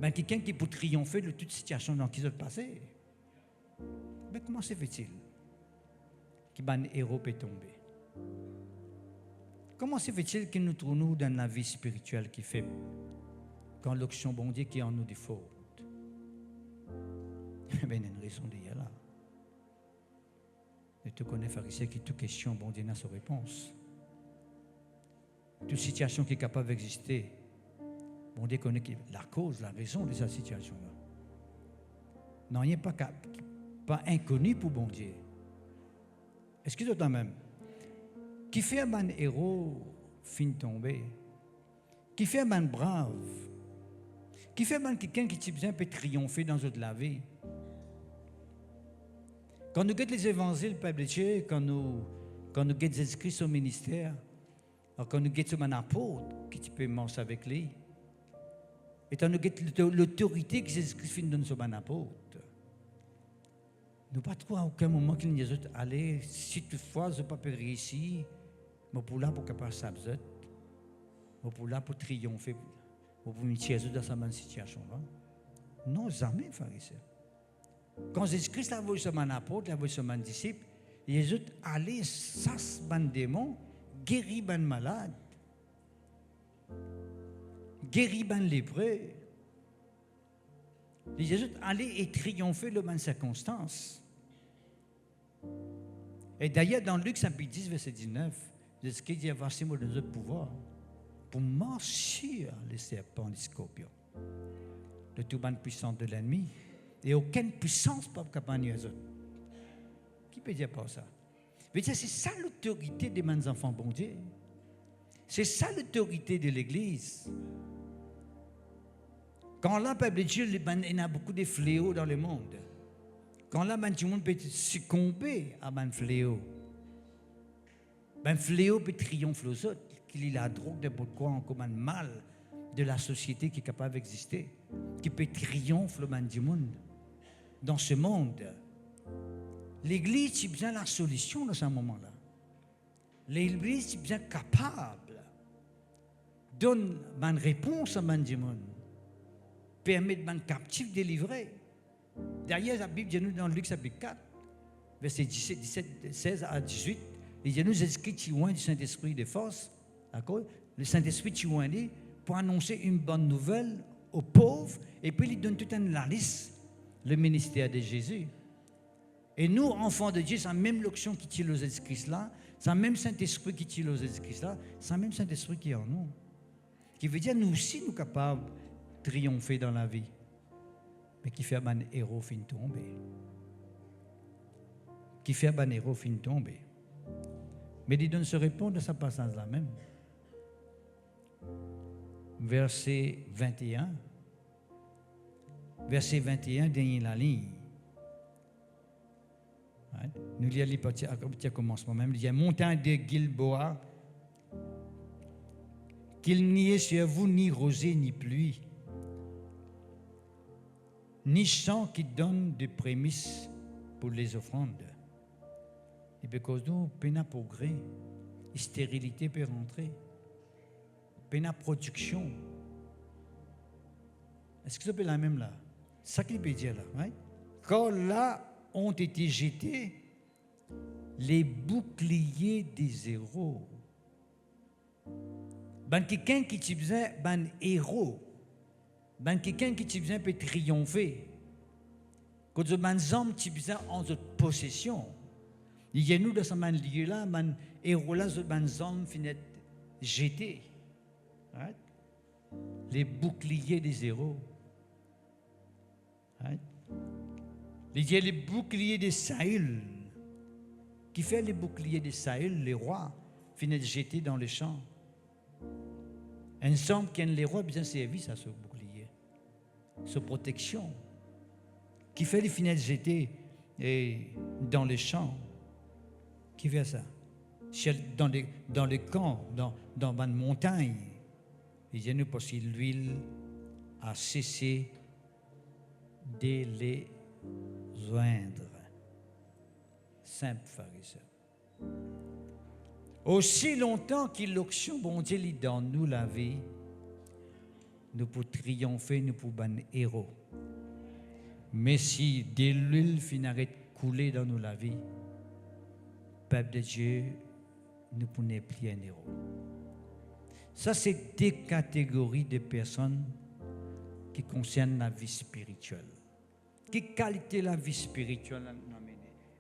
Quelqu'un qui peut triompher de toute situation dans qui ils ont passé. Mais comment se fait-il qu'un héros peut tomber? Comment se fait-il que nous trouvons dans la vie spirituelle qui fait quand l'action bon Dieu qui en nous des fautes? Il y a une raison de là. Et tu connais, pharisien, qui toute question, bon Dieu n'a sa réponse. Toute situation qui est capable d'exister, bon Dieu connaît la cause, la raison de cette situation-là. Non, il n'est pas inconnu pour bon Dieu. Excusez-moi même. Qui fait un héros fin tomber? Qui fait un brave? Qui fait un quelqu'un qui peut triompher dans la vie? Quand nous guettons les évangiles, Père Dieu, quand nous guettons les esprits au ministère, quand nous guettons un apôtre qui peut marcher avec lui, et quand nous guettons l'autorité que Jésus-Christ donne sur un apôtre, nous ne pas trop à aucun moment qu'il nous dit allez, si toutefois je ne peux pas réussir, mais pour là pour capable s'absoudre, mais pour là pour triompher, pour me tirer dans cette situation-là. Non, jamais, pharisien. Quand Jésus-Christ a envoyé sur un apôtre, il a envoyé sur un disciple, Jésus allait sas ban démon, guéri ban malade, guéri ban lépreux. Jésus allait et triompher le ban circonstance. Et d'ailleurs, dans Luc chapitre 10, verset 19, Jésus-Christ dit voici moi de notre pouvoir pour marcher les serpents, les scorpions, le tout ban puissant de l'ennemi. Et aucune puissance pas capable de nous. Qui peut dire pas ça? C'est ça l'autorité des enfants bon Dieu. C'est ça l'autorité de l'Église. Quand là, peuple de Dieu, il y a beaucoup de fléaux dans le monde. Quand là, tout le monde peut succomber à un fléau. Un fléau peut triompher aux autres. Qu'il y a la drogue de pourquoi comme un mal de la société qui est capable d'exister, qui peut triompher le man du monde. Dans ce monde, l'Église est bien la solution dans ce moment-là. L'Église est bien capable de donner une réponse à man du monde, permettre man captif de délivrer. Derrière la Bible, nous dans Luc chapitre 4, verset 16 à 18, il y a nous écrit du Saint-Esprit de force, d'accord? Le Saint-Esprit dit pour annoncer une bonne nouvelle aux pauvres, et puis il donne toute une liste. Le ministère de Jésus. Et nous, enfants de Dieu, c'est la même locution qui tire aux Jésus-Christ là, c'est le même Saint-Esprit qui tire aux Jésus-Christ là, c'est le même Saint-Esprit qui est en nous. Qui veut dire, nous aussi, nous sommes capables de triompher dans la vie. Mais qui fait un héros fin tomber. Qui fait un héros fin tomber. Mais il donne se répondre à ce passage-là même. Verset 21. Verset 21, dernière la ligne. Nous lisons les parties à commencement même. Il y a montagne de Gilboa, qu'il n'y ait sur vous ni rosée ni pluie, ni champ qui donne des prémices pour les offrandes. Et parce que nous, peine à progrès, stérilité peut rentrer, peine à production. Est-ce que ça peut la même là? C'est ça qu'il peut dire là. Right? Quand là ont été jetés les boucliers des héros. Quelqu'un qui te besoin d'un héros. Quelqu'un qui te besoin peut triompher. Quand un homme qui besoin en possession. Il y a nous dans ce lieu là, un héros là, un homme finit jeté. Right? Les boucliers des héros. Right? Il y a les boucliers de Saül. Qui fait les boucliers de Saül, les rois, finissent jetés dans les champs. Ensemble, les rois bien servi à ce bouclier. sa protection, qui fait les fenêtres jeter et dans les champs. Qui fait ça? Dans les camps, dans une montagne. Il dit nous parce que l'huile a cessé de les joindre. Simple pharisien. Aussi longtemps que l'onction, bon Dieu, lit dans nous la vie, nous pouvons triompher, nous pouvons être héros. Mais si de l'huile finit couler dans nous la vie, peuple de Dieu, nous pouvons plus un héros. Ça, c'est des catégories de personnes qui concernent la vie spirituelle. Quelle qualité la vie spirituelle nous amène?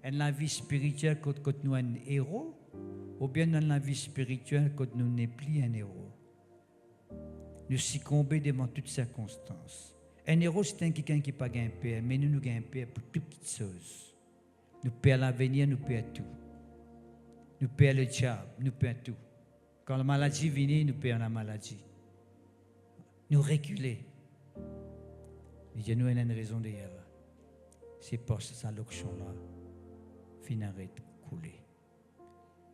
En la vie spirituelle, quand nous sommes un héros, ou bien dans la vie spirituelle, quand nous n'est plus un héros. Nous succombons devant toutes circonstances. Un héros, c'est quelqu'un qui n'a pas un père, mais nous avons un père pour toutes petites choses. Nous perdons l'avenir, nous perdons tout. Nous perdons le diable, nous perdons tout. Quand la maladie vient, nous perdons la maladie. Nous reculons. Nous avons une raison de là. C'est parce que cette loction-là finit de couler.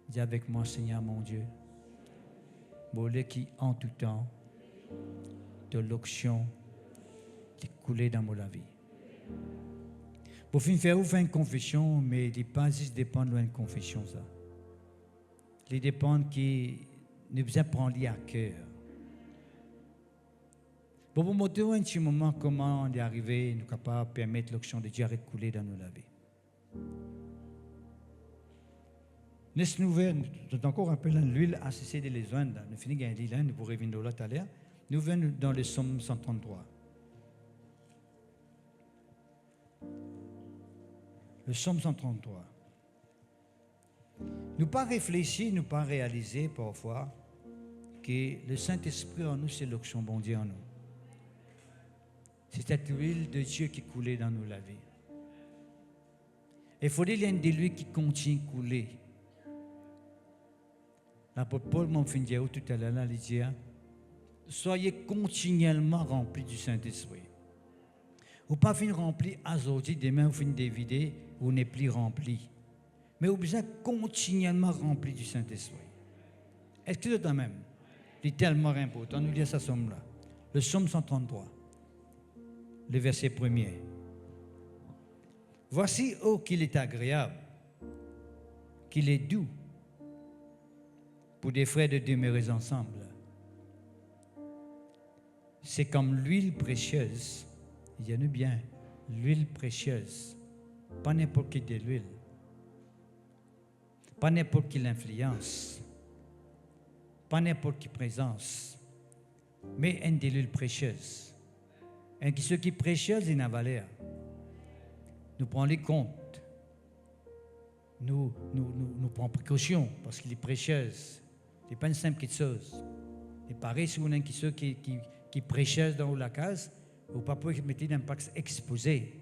Dis avec moi, Seigneur mon Dieu, bolé qui en tout temps, de l'onction qui coulait dans ma vie. Pour finir, vous faire une confession, mais il pas juste dépendre de une confession ça. Il dépend qui nous besoin prendre à cœur. Pour vous montrer un petit moment comment on est arrivé, nous sommes capables de permettre l'onction de Dieu de couler dans nos vie. Laisse-nous ouvrir, tout encore rappel, l'huile a cessé de les joindre. Nous finissons avec l'île, nous pourrons revenir là tout à l'heure. Nous venons dans le psaume 133. Le psaume 133. Nous pas réfléchir, nous pas réaliser parfois que le Saint-Esprit en nous, c'est l'onction bon Dieu en nous. C'est cette huile de Dieu qui coulait dans nous la vie. Il faut dire qu'il y a de lui qui continue de couler. L'apôtre Paul m'a fait dire tout à l'heure, il dit, soyez continuellement remplis du Saint-Esprit. Vous pas finir rempli aujourd'hui, demain vous finissez de vider, vous n'êtes plus rempli. Mais vous êtes continuellement rempli du Saint-Esprit. Est-ce que c'est quand même? C'est tellement important. Nous lisons ce psaume-là. Le psaume 133, le verset 1er. Voici, oh, qu'il est agréable, qu'il est doux pour des frères de demeurer ensemble. C'est comme l'huile précieuse. Il y en a bien, l'huile précieuse. Pas n'importe qui de l'huile. Pas n'importe quelle influence. Pas n'importe quelle présence. Mais une de l'huile précieuse. Et ce qui est précieux, c'est une valeur. Nous prenons les comptes. Nous prenons précaution parce qu'il est précieuse. Ce n'est pas une simple chose. Et pareil, si on a qui est précieuse dans la case, vous ne pouvez pas mettre dans un pax exposé.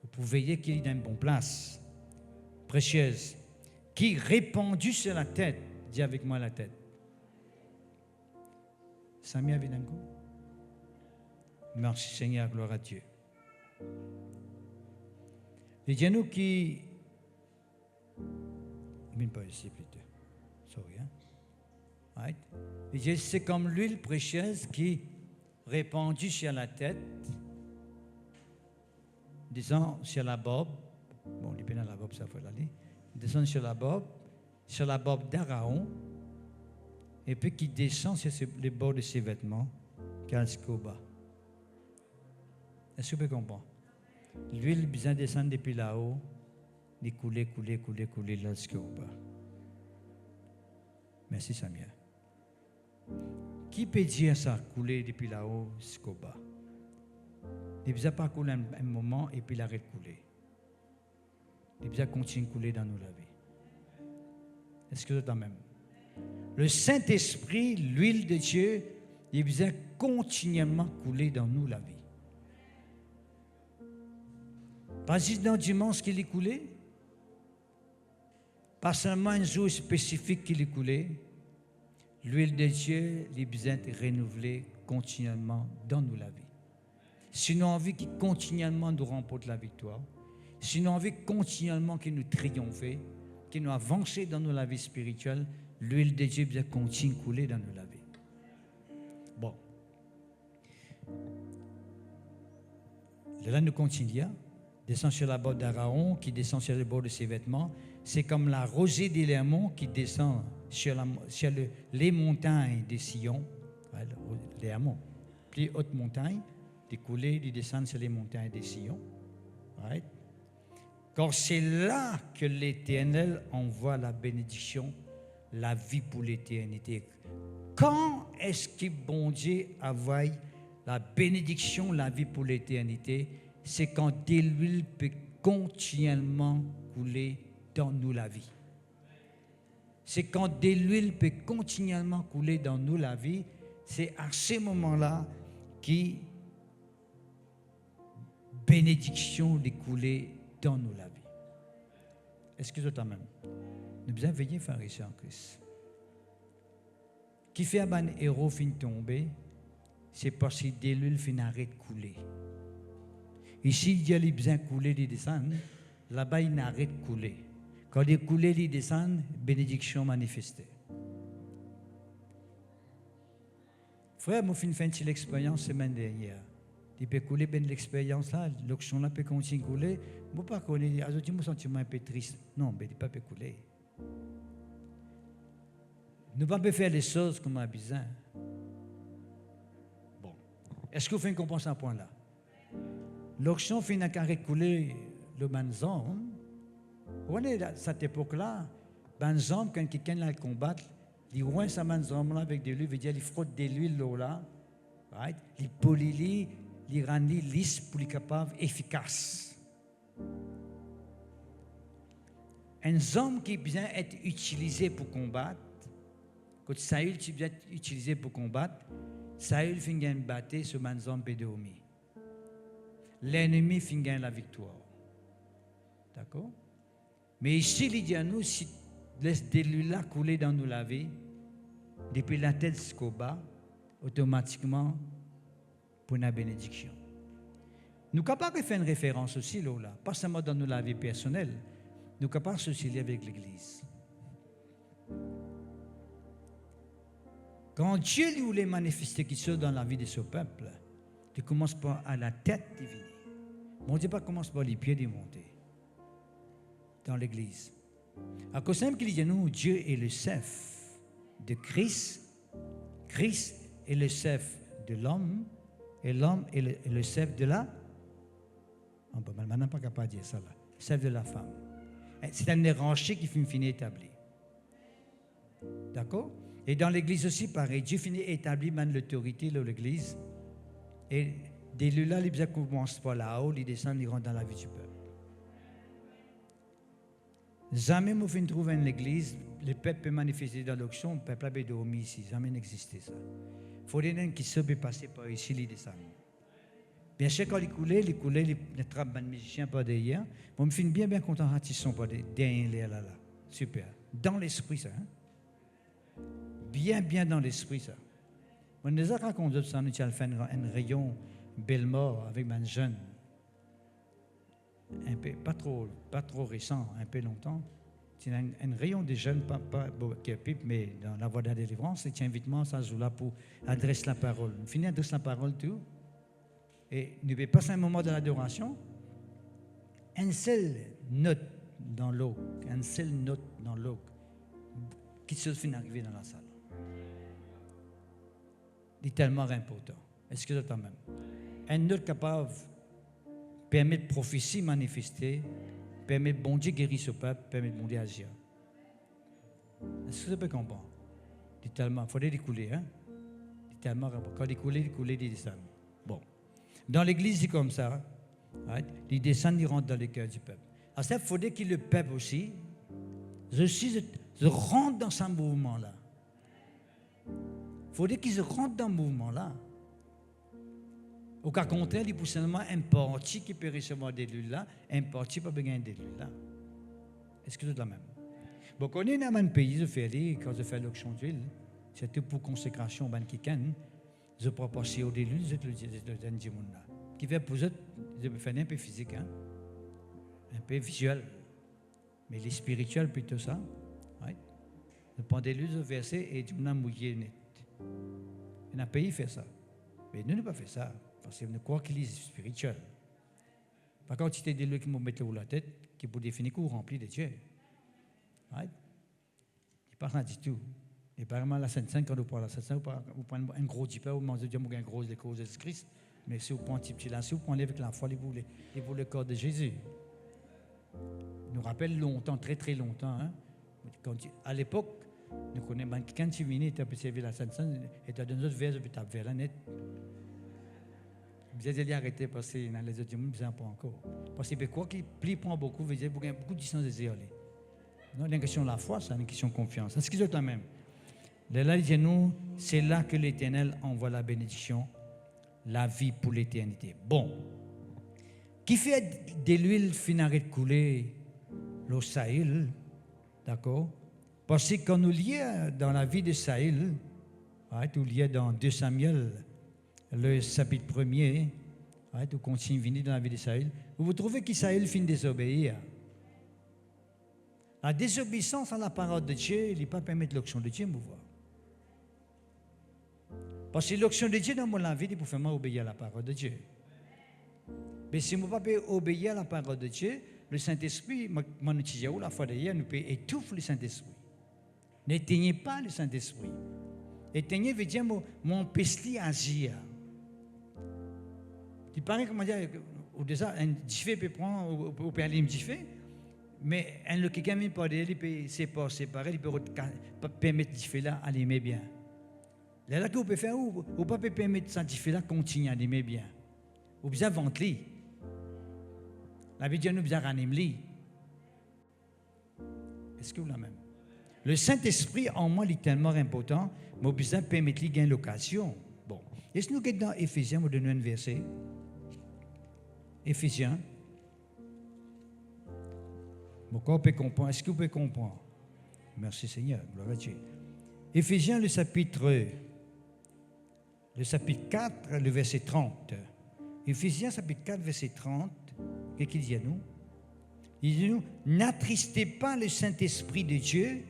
Vous pouvez veiller qu'il est dans une bonne place. Précieuse. Qui est répandue sur la tête. Dis avec moi la tête. Samia Vidango. Merci Seigneur, gloire à Dieu. Et Dieu nous qui. Même pas ici plutôt. Sorry, hein? Right? Et Dieu, c'est comme l'huile précieuse qui répandue sur la tête, descend sur la barbe. Bon, il est bien dans la barbe, ça faut l'aller. Descend sur la barbe d'Araon, et puis qui descend sur les bords de ses vêtements, jusqu'au bas. Est-ce que vous comprenez? L'huile besoin de descendre depuis là-haut, de couler là jusqu'au bas. Merci Samuel. Qui peut dire ça, couler depuis là-haut jusqu'au bas? Il ne pas couler un moment et puis l'arrêter de couler. Il besoin continuer de couler dans nos vie. Est-ce que c'est même? Le Saint-Esprit, l'huile de Dieu, il besoin continuellement couler dans nous la vie. Pas juste dans dimanche qu'il est coulé, pas seulement un jour spécifique qu'il est coulé. L'huile de Dieu, il besoin de renouveler continuellement dans nous la vie. si nous avons envie qu'il continuellement nous remporte la victoire, si nous avons envie continuellement qu'il nous triomphe, qu'il nous avance dans nos vie spirituelle, l'huile de Dieu doit continuer à couler dans nos vie. Bon. Là, nous continuons. Descend sur la bord d'Aaron, qui descend sur le bord de ses vêtements. C'est comme la rosée des Léamons qui descend sur les montagnes des Sion. Les Léamons. Plus haute montagne, découler, ils descendent sur les montagnes des Sion. Right? Car c'est là que l'Éternel envoie la bénédiction, la vie pour l'éternité. Quand est-ce que bon Dieu envoie la bénédiction, la vie pour l'éternité? C'est quand de l'huile peut continuellement couler dans nous la vie. C'est quand de l'huile peut continuellement couler dans nous la vie, c'est à ce moment-là que bénédiction de couler dans nous la vie. Est-ce que vous êtes même? Nous devons veiller frères et sœurs en Christ. Qui fait un héros fin tomber, c'est parce que de l'huile fin arrête de couler. Ici, il y a besoin de couler, de descendre. Là-bas, il n'arrête de couler. Quand il coule, il descend, bénédiction manifestée. Frère, moi, j'ai fait une petite expérience la semaine dernière. Il peut couler bien l'expérience là, l'option là peut continuer à couler. Moi, pas connaître, je me sens un peu triste. Non, mais il ne peut pas couler. Nous ne pouvons pas faire les choses comme on a besoin. Bon. Est-ce que vous faites une compréhension à ce point-là? L'auction finit à carré couler le banzan. On est à cette époque-là, banzan, quand quelqu'un l'a combattre, il ouvre sa banzan là avec de l'huile, il frotte de l'huile là, right? Il polie, il rend lisse pour être capable, efficace. Un homme qui vient être utilisé pour combattre, quand Saül qui vient être utilisé pour combattre, Saül finit une bataille sur banzan pédomi. L'ennemi finit la victoire. D'accord? Mais ici, il dit à nous, si laisse de l'huile couler dans nous la vie, depuis la tête jusqu'au bas, automatiquement, pour une bénédiction. Nous sommes capables de faire une référence aussi, là, pas seulement dans nos vie personnelle, nous sommes capables de s'associer avec l'Église. Quand Dieu lui voulait manifester quelque chose dans la vie de ce peuple, il commence par à la tête divine. Mon Dieu, pas commence par les pieds démontés dans l'Église. À cause même qu'il dit nous, Dieu est le chef de Christ, Christ est le chef de l'homme, et l'homme est le chef de la. On peut maintenant pas capable de dire ça là. Chef de la femme. C'est un hiérarchie qui finit établi. D'accord? Et dans l'Église aussi, pareil. Dieu finit établi maintenant l'autorité dans l'Église. Et dès là, les biens commencent par là-haut, ils descendent, ils rentrent dans la vie du peuple. Jamais nous finissons trouver une église, le peuple peut manifester dans l'auction, le peuple a dormi ici. Jamais n'existait ça. Il faut des gens qui se passer par ici, ils descendent. Bien sûr, quand ils coulaient, les trappes de musiciens par derrière. Moi, je me finis bien content quand ils sont pas derrière là. Super. Dans l'esprit, ça. Hein? Bien dans l'esprit, ça. On nous a raconté ça, nous avons fait un rayon Belmore avec un jeune. Un peu, pas trop récent, un peu longtemps. C'est un rayon de jeunes, pas qui est pipe, mais dans la voie de la délivrance, c'est un invitement, ça joue là pour adresser la parole. On finit adresser la parole tout. Et nous passons un moment de l'adoration. Un seul note dans l'eau, qui se finit d'arriver dans la salle. C'est tellement important. Est-ce que c'est quand même? Un note capable permet de prophétie manifester, permet de bon Dieu guérir ce peuple, permet de bon Dieu agir. Est-ce que vous pouvez comprendre? C'est tellement, il faudrait découler, hein? C'est tellement important. Quand découler, ils descendent. Bon. Dans l'église, c'est comme ça. Right? Ils descendent, ils rentrent dans le cœur du peuple. Alors ça, il faudrait que le peuple aussi, je rentre dans ce mouvement-là. Il faudrait qu'ils rentrent dans ce mouvement-là. Au cas contraire, il y a seulement un parti qui peut recevoir des luttes là, un parti peut gagner des luttes là. Est-ce que c'est la même? Bon, quand on est dans un pays, quand je fais l'auction d'huile, c'était pour consécration, ben quelqu'un, je peux passer au début, je te le dis là. qui fait pour eux, je peux faire un peu physique, hein? Un peu visuel. Mais les spirituels, plutôt ça. Ouais. Vous prenez le verset et vous mouillé net. Et un pays fait ça. Mais nous, ne pas fait ça. Parce que nous croyons qu'il est spirituel. Par contre, si tu es des lieux qui me mettent la tête, qui pour définir qu'on remplit de Dieu. Ouais. Il pas ça du tout. Et par exemple, la Sainte-Sainte, quand vous prenez la Sainte-Sainte, vous prenez un gros dipper, vous mangez un gros de cause de Christ. Mais si vous prenez un petit là, si vous prenez avec la foi, il vous le corps de Jésus. Nous rappelle longtemps, très très longtemps. Hein? À l'époque, nous connaissons quand tu venais, tu as pu servir la Sainte-Sainte, et tu as donné d'autres vers, tu as vers la net. Vous avez arrêté parce que dans les autres mondes, vous n'avez pas encore. Parce que quoi qui plie prend beaucoup, vous avez beaucoup de distance de zéroler. Non, c'est une question de la foi, c'est une question de confiance. C'est ce qu'ils ont quand même. Là, il dit nous, c'est là que l'Éternel envoie la bénédiction, la vie pour l'éternité. Bon. Qui fait de l'huile finirée de couler l'eau Saïl, d'accord? Parce que quand nous lions dans la vie de Saïl, nous lions dans 2 Samuel, le chapitre 1er, nous continuons à venir dans la vie de Saïl, vous trouvez que Saïl finit désobéir. La désobéissance à la parole de Dieu, il ne peut pas permettre l'action de Dieu, vous voir. Parce que l'action de Dieu dans mon vie, il faut faire obéir à la parole de Dieu. Mais si je ne peux pas obéir à la parole de Dieu, le Saint-Esprit, mon utilisé la fois d'ailleurs, nous peut étouffer le Saint-Esprit. N'éteignez pas le Saint-Esprit. Éteigner veut dire mon pesli agir. Tu parles comment dire, ou déjà, un diffé peut prendre, ou peut aller me diffé, mais un quelqu'un vient parler, il peut séparer, il peut permettre diffé là à l'aimer bien. Là, que vous pouvez faire, ou pas permettre ça diffé là continuer à l'aimer bien. Ou bien vendre lui. La vie de nous bien ranimer. Est-ce que vous la même? Le Saint-Esprit en moi est tellement important, mais besoin permettre lui gagner l'occasion. Bon, est-ce que nous sommes dans Éphésiens, vous donnez un verset. Éphésiens. Bon, on peut comprendre. Est-ce que vous pouvez comprendre? Merci Seigneur, gloire à Dieu. Éphésiens, le chapitre 4, le verset 30. Éphésiens, chapitre 4, verset 30. Qu'est-ce qu'il dit à nous? Il dit à nous, n'attristez pas le Saint-Esprit de Dieu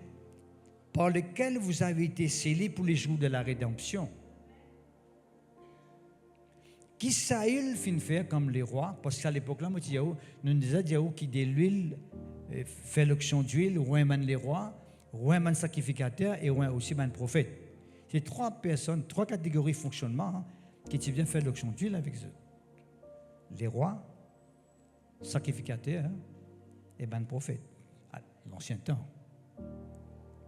par lequel vous avez été scellés pour les jours de la rédemption. Qui Saül fin faire comme les rois? Parce qu'à l'époque là, nous disons qui de l'huile fait l'onction d'huile, roi man les rois, roi man sacrificateur et roi aussi man prophète. C'est 3 personnes, 3 catégories de fonctionnement qui viennent faire l'onction d'huile avec eux. Les rois, sacrificateurs et man prophète. À l'ancien temps.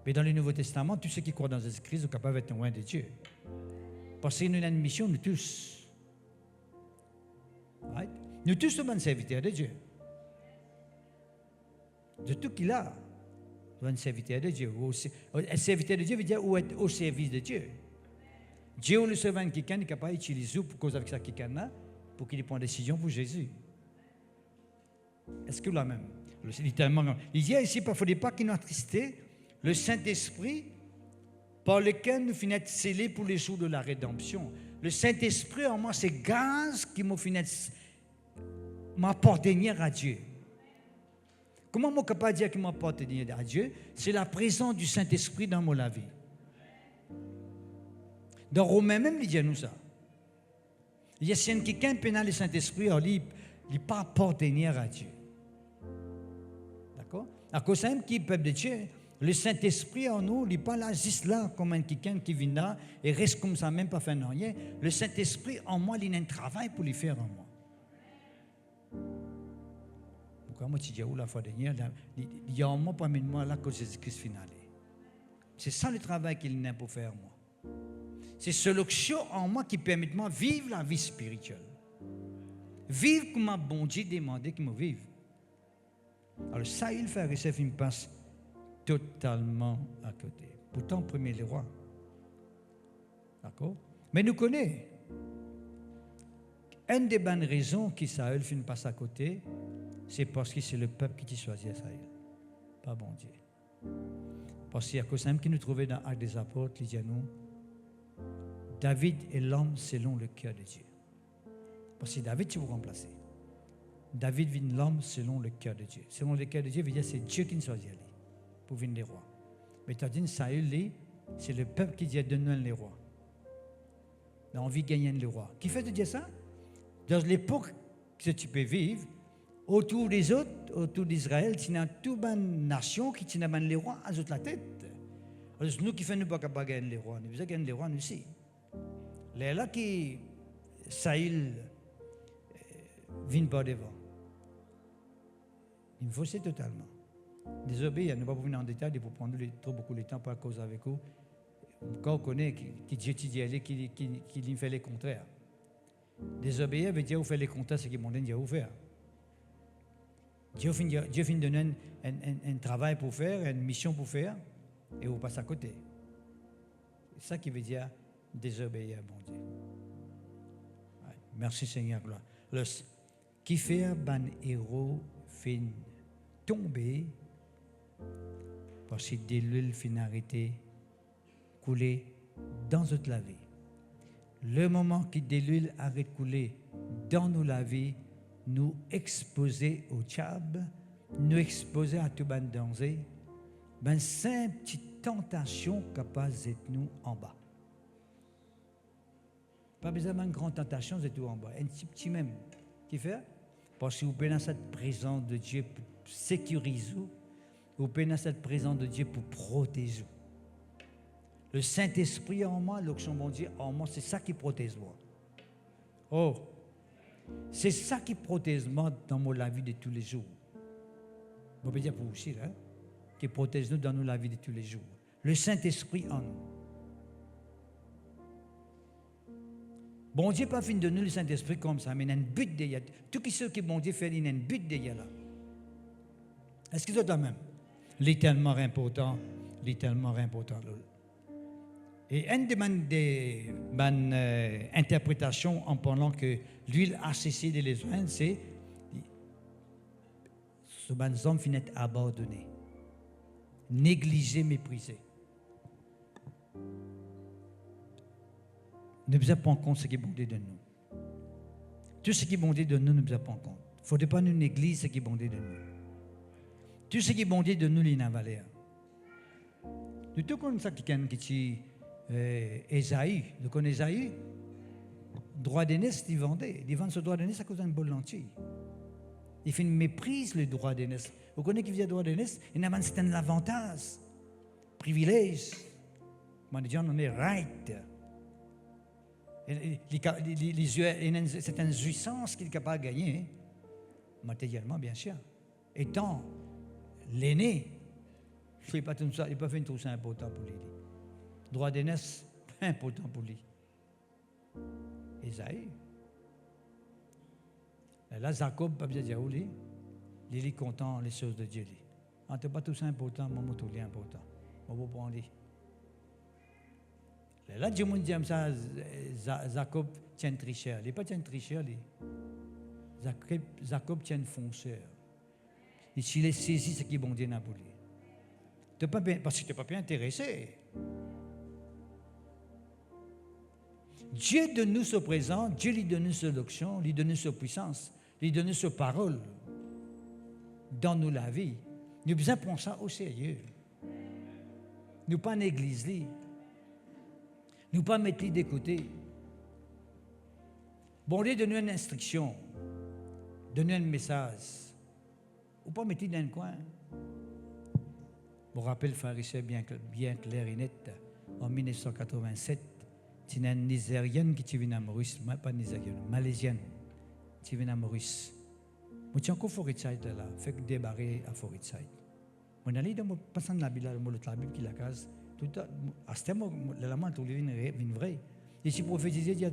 Mais dans le Nouveau Testament, tous ceux qui croient dans Jésus-Christ sont capables d'être loin de Dieu. Parce que nous avons une mission, nous tous. Right? Nous tous sommes un serviteur de Dieu. De tout qu'il a, nous sommes un serviteur de Dieu. Un serviteur de Dieu veut dire être au service de Dieu. Dieu le servant quelqu'un n'est capable d'utiliser pour cause avec ça quelqu'un pour qu'il prenne une décision pour Jésus. Est-ce que la même? Littéralement, il dit ici, il ne faudrait pas qu'il nous attristé le Saint-Esprit par lequel nous finissons scellés pour les jours de la rédemption. Le Saint-Esprit en moi, c'est gaz qui m'appartenir à Dieu. Comment je suis capable de dire qu'il m'appartenir à Dieu? C'est la présence du Saint-Esprit dans mon vie. Dans Romains même, il dit à nous ça. Il y a si quelqu'un pénal le Saint-Esprit, il n'est pas appartenir à Dieu. D'accord? À cause même qui est peuple de Dieu, le Saint-Esprit en nous, il n'est pas là, juste là, comme un quelqu'un qui vient là et reste comme ça, même pas faire rien. Le Saint-Esprit en moi, il a un travail pour le faire en moi. Pourquoi moi, tu dis où la fois dernière, il y a en moi, parmi moi, là, que Jésus-Christ finale. C'est ça le travail qu'il a pour faire moi. C'est ce l'onction en moi qui permet de moi vivre la vie spirituelle. Vivre comme un bon Dieu demandé qu'il me vive. Alors ça, il fait recevoir une passe totalement à côté. Pourtant, premier les rois. D'accord? Mais nous connaissons. Une des bonnes raisons qui Saül fait une passe à côté, c'est parce que c'est le peuple qui choisit Saül. Pas bon Dieu. Parce qu'il y a cause même qui nous trouvait dans l'Acte des Apôtres, il dit à nous, David est l'homme selon le cœur de Dieu. Parce que David, tu vous remplacer. David vient l'homme selon le cœur de Dieu. Selon le cœur de Dieu, veut dire c'est Dieu qui nous choisit pour venir les rois. Mais tu as dit, Saül, c'est le peuple qui dit donne-nous les rois. On a envie de gagner les rois. Qui fait de dire ça? Dans l'époque que tu peux vivre, autour des autres, autour d'Israël, tu as toute une nation qui tient les rois à la tête. Alors, nous qui faisons pas capable de gagner les rois, nous faisons gagner les rois nous aussi. Là qui Saül vient par devant. Il me faussait totalement. Désobéir, nous ne pouvons pas venir en détail pour prendre trop beaucoup de temps pour cause avec vous. Quand on connaît qui Dieu dit aller, qui fait les contraires. Désobéir veut dire vous faites les contraires, ce qui m'ont dit à vous faire. Dieu finit de donner un travail pour faire, une mission pour faire, et vous passez à côté. C'est ça qui veut dire désobéir, bon Dieu. Ouais. Merci Seigneur, gloire. Qui fait un héros fin tomber parce que de l'huile fin arrêter couler dans toute la vie. Le moment que de l'huile arrête de couler dans nous la vie, nous exposer au tchab, nous exposer à tout ban danger, ben simple petite tentation capable d'être nous en bas. Pas besoin d'une grande tentation d'être tout en bas, un petit même qui fait parce que vous pouvez dans cette présence de Dieu pour sécuriser vous pouvez dans cette présence de Dieu pour protéger. Le Saint-Esprit en moi, l'onction bon Dieu en moi, c'est ça qui protège moi. Oh, c'est ça qui protège moi dans la vie de tous les jours. On peut dire pour vous aussi, hein, qui protège nous dans la vie de tous les jours. Le Saint-Esprit en nous. Bon Dieu pas fini de nous le Saint-Esprit comme ça, mais il y a un but derrière. Tout ce que bon Dieu fait, il y a un but derrière là. Est-ce que c'est la même? L'éternellement important. Et une des interprétations en pendant que l'huile a cessé de les joindre, c'est ce homme finit abandonné, négligé, méprisé. Ne vous pas en compte ce qui est bon Dieu de nous. Tout ce qui est bon Dieu de nous, ne vous pas en compte. Il ne faudrait pas nous négliger ce qui est bon Dieu de nous. Tout ce qui est bon Dieu de nous, il n'a pas valeur. Nous tout comme ça qui est Esaïe. Vous connaissez Esaïe? Droit d'aînesse, il vendait. Il vend ce droit d'aînesse à cause d'un bol lentilles. Il fait une méprise le droit d'aînesse. Vous connaissez qui vient droit d'aînesse? Il n'a pas un avantage, privilège. Mais les gens en est right. C'est une jouissance qu'il est capable de gagner, matériellement, bien sûr. Étant l'aîné, il n'a pas fait une chose importante pour lui. Droit d'aînesse, pas important pour lui. Esaïe. Là, Jacob, pas bien dire où il est content les choses de Dieu. Ce n'est pas tout ça important, mais tout est important. On va prendre. Là, Dieu m'a dit ça, Jacob tient tricheur. Il n'est pas tient tricheur. Jacob tient fonceur. Et s'il est saisi, ce qui est bon Dieu n'a pas lui. Parce que tu n'es pas bien intéressé. Dieu donne nous ce présent, Dieu lui donne sa l'onction, lui donne sa puissance, lui donne sa parole dans nous la vie. Nous devons prendre ça au sérieux. Nous pas négliger. Nous pas mettre de côté. Bon Dieu donne une instruction, donne un message. Ou pas mettre dans un coin. Je me rappelle, pharisien bien clair et net, en 1987, il y a une Nigérienne qui est venue à Maurice, pas Nigérienne, Malaisienne, qui est venue à Maurice. Je suis encore à Forêt-Side là, fait que débarrer à Forêt-Side. Je suis allé dans la Bible qui la case. À ce moment, la main tout est vrai. Et si prophétisé, il y a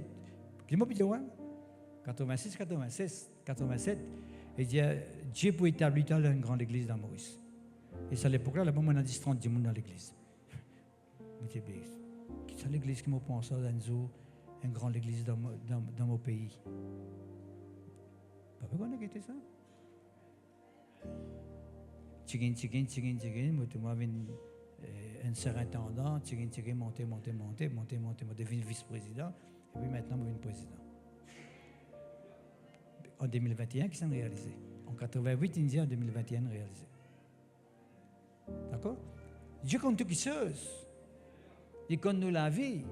86, 86, 87, et il dit Dieu peut établir une grande église dans Maurice. Et c'est à l'époque là, là-bas, on a dit 30 personnes dans l'église. C'est l'église qui m'a pensé à une grande église dans mon pays. Pas pourquoi on a quitté ça? Tchigin, moi, un surintendant, monter, devenu vice-président, et puis maintenant, je suis président. en 2021 qui sont réalisés. En 88, India en 2021 réalisés. D'accord? Dieu compte toutes choses. Il compte nous la vie.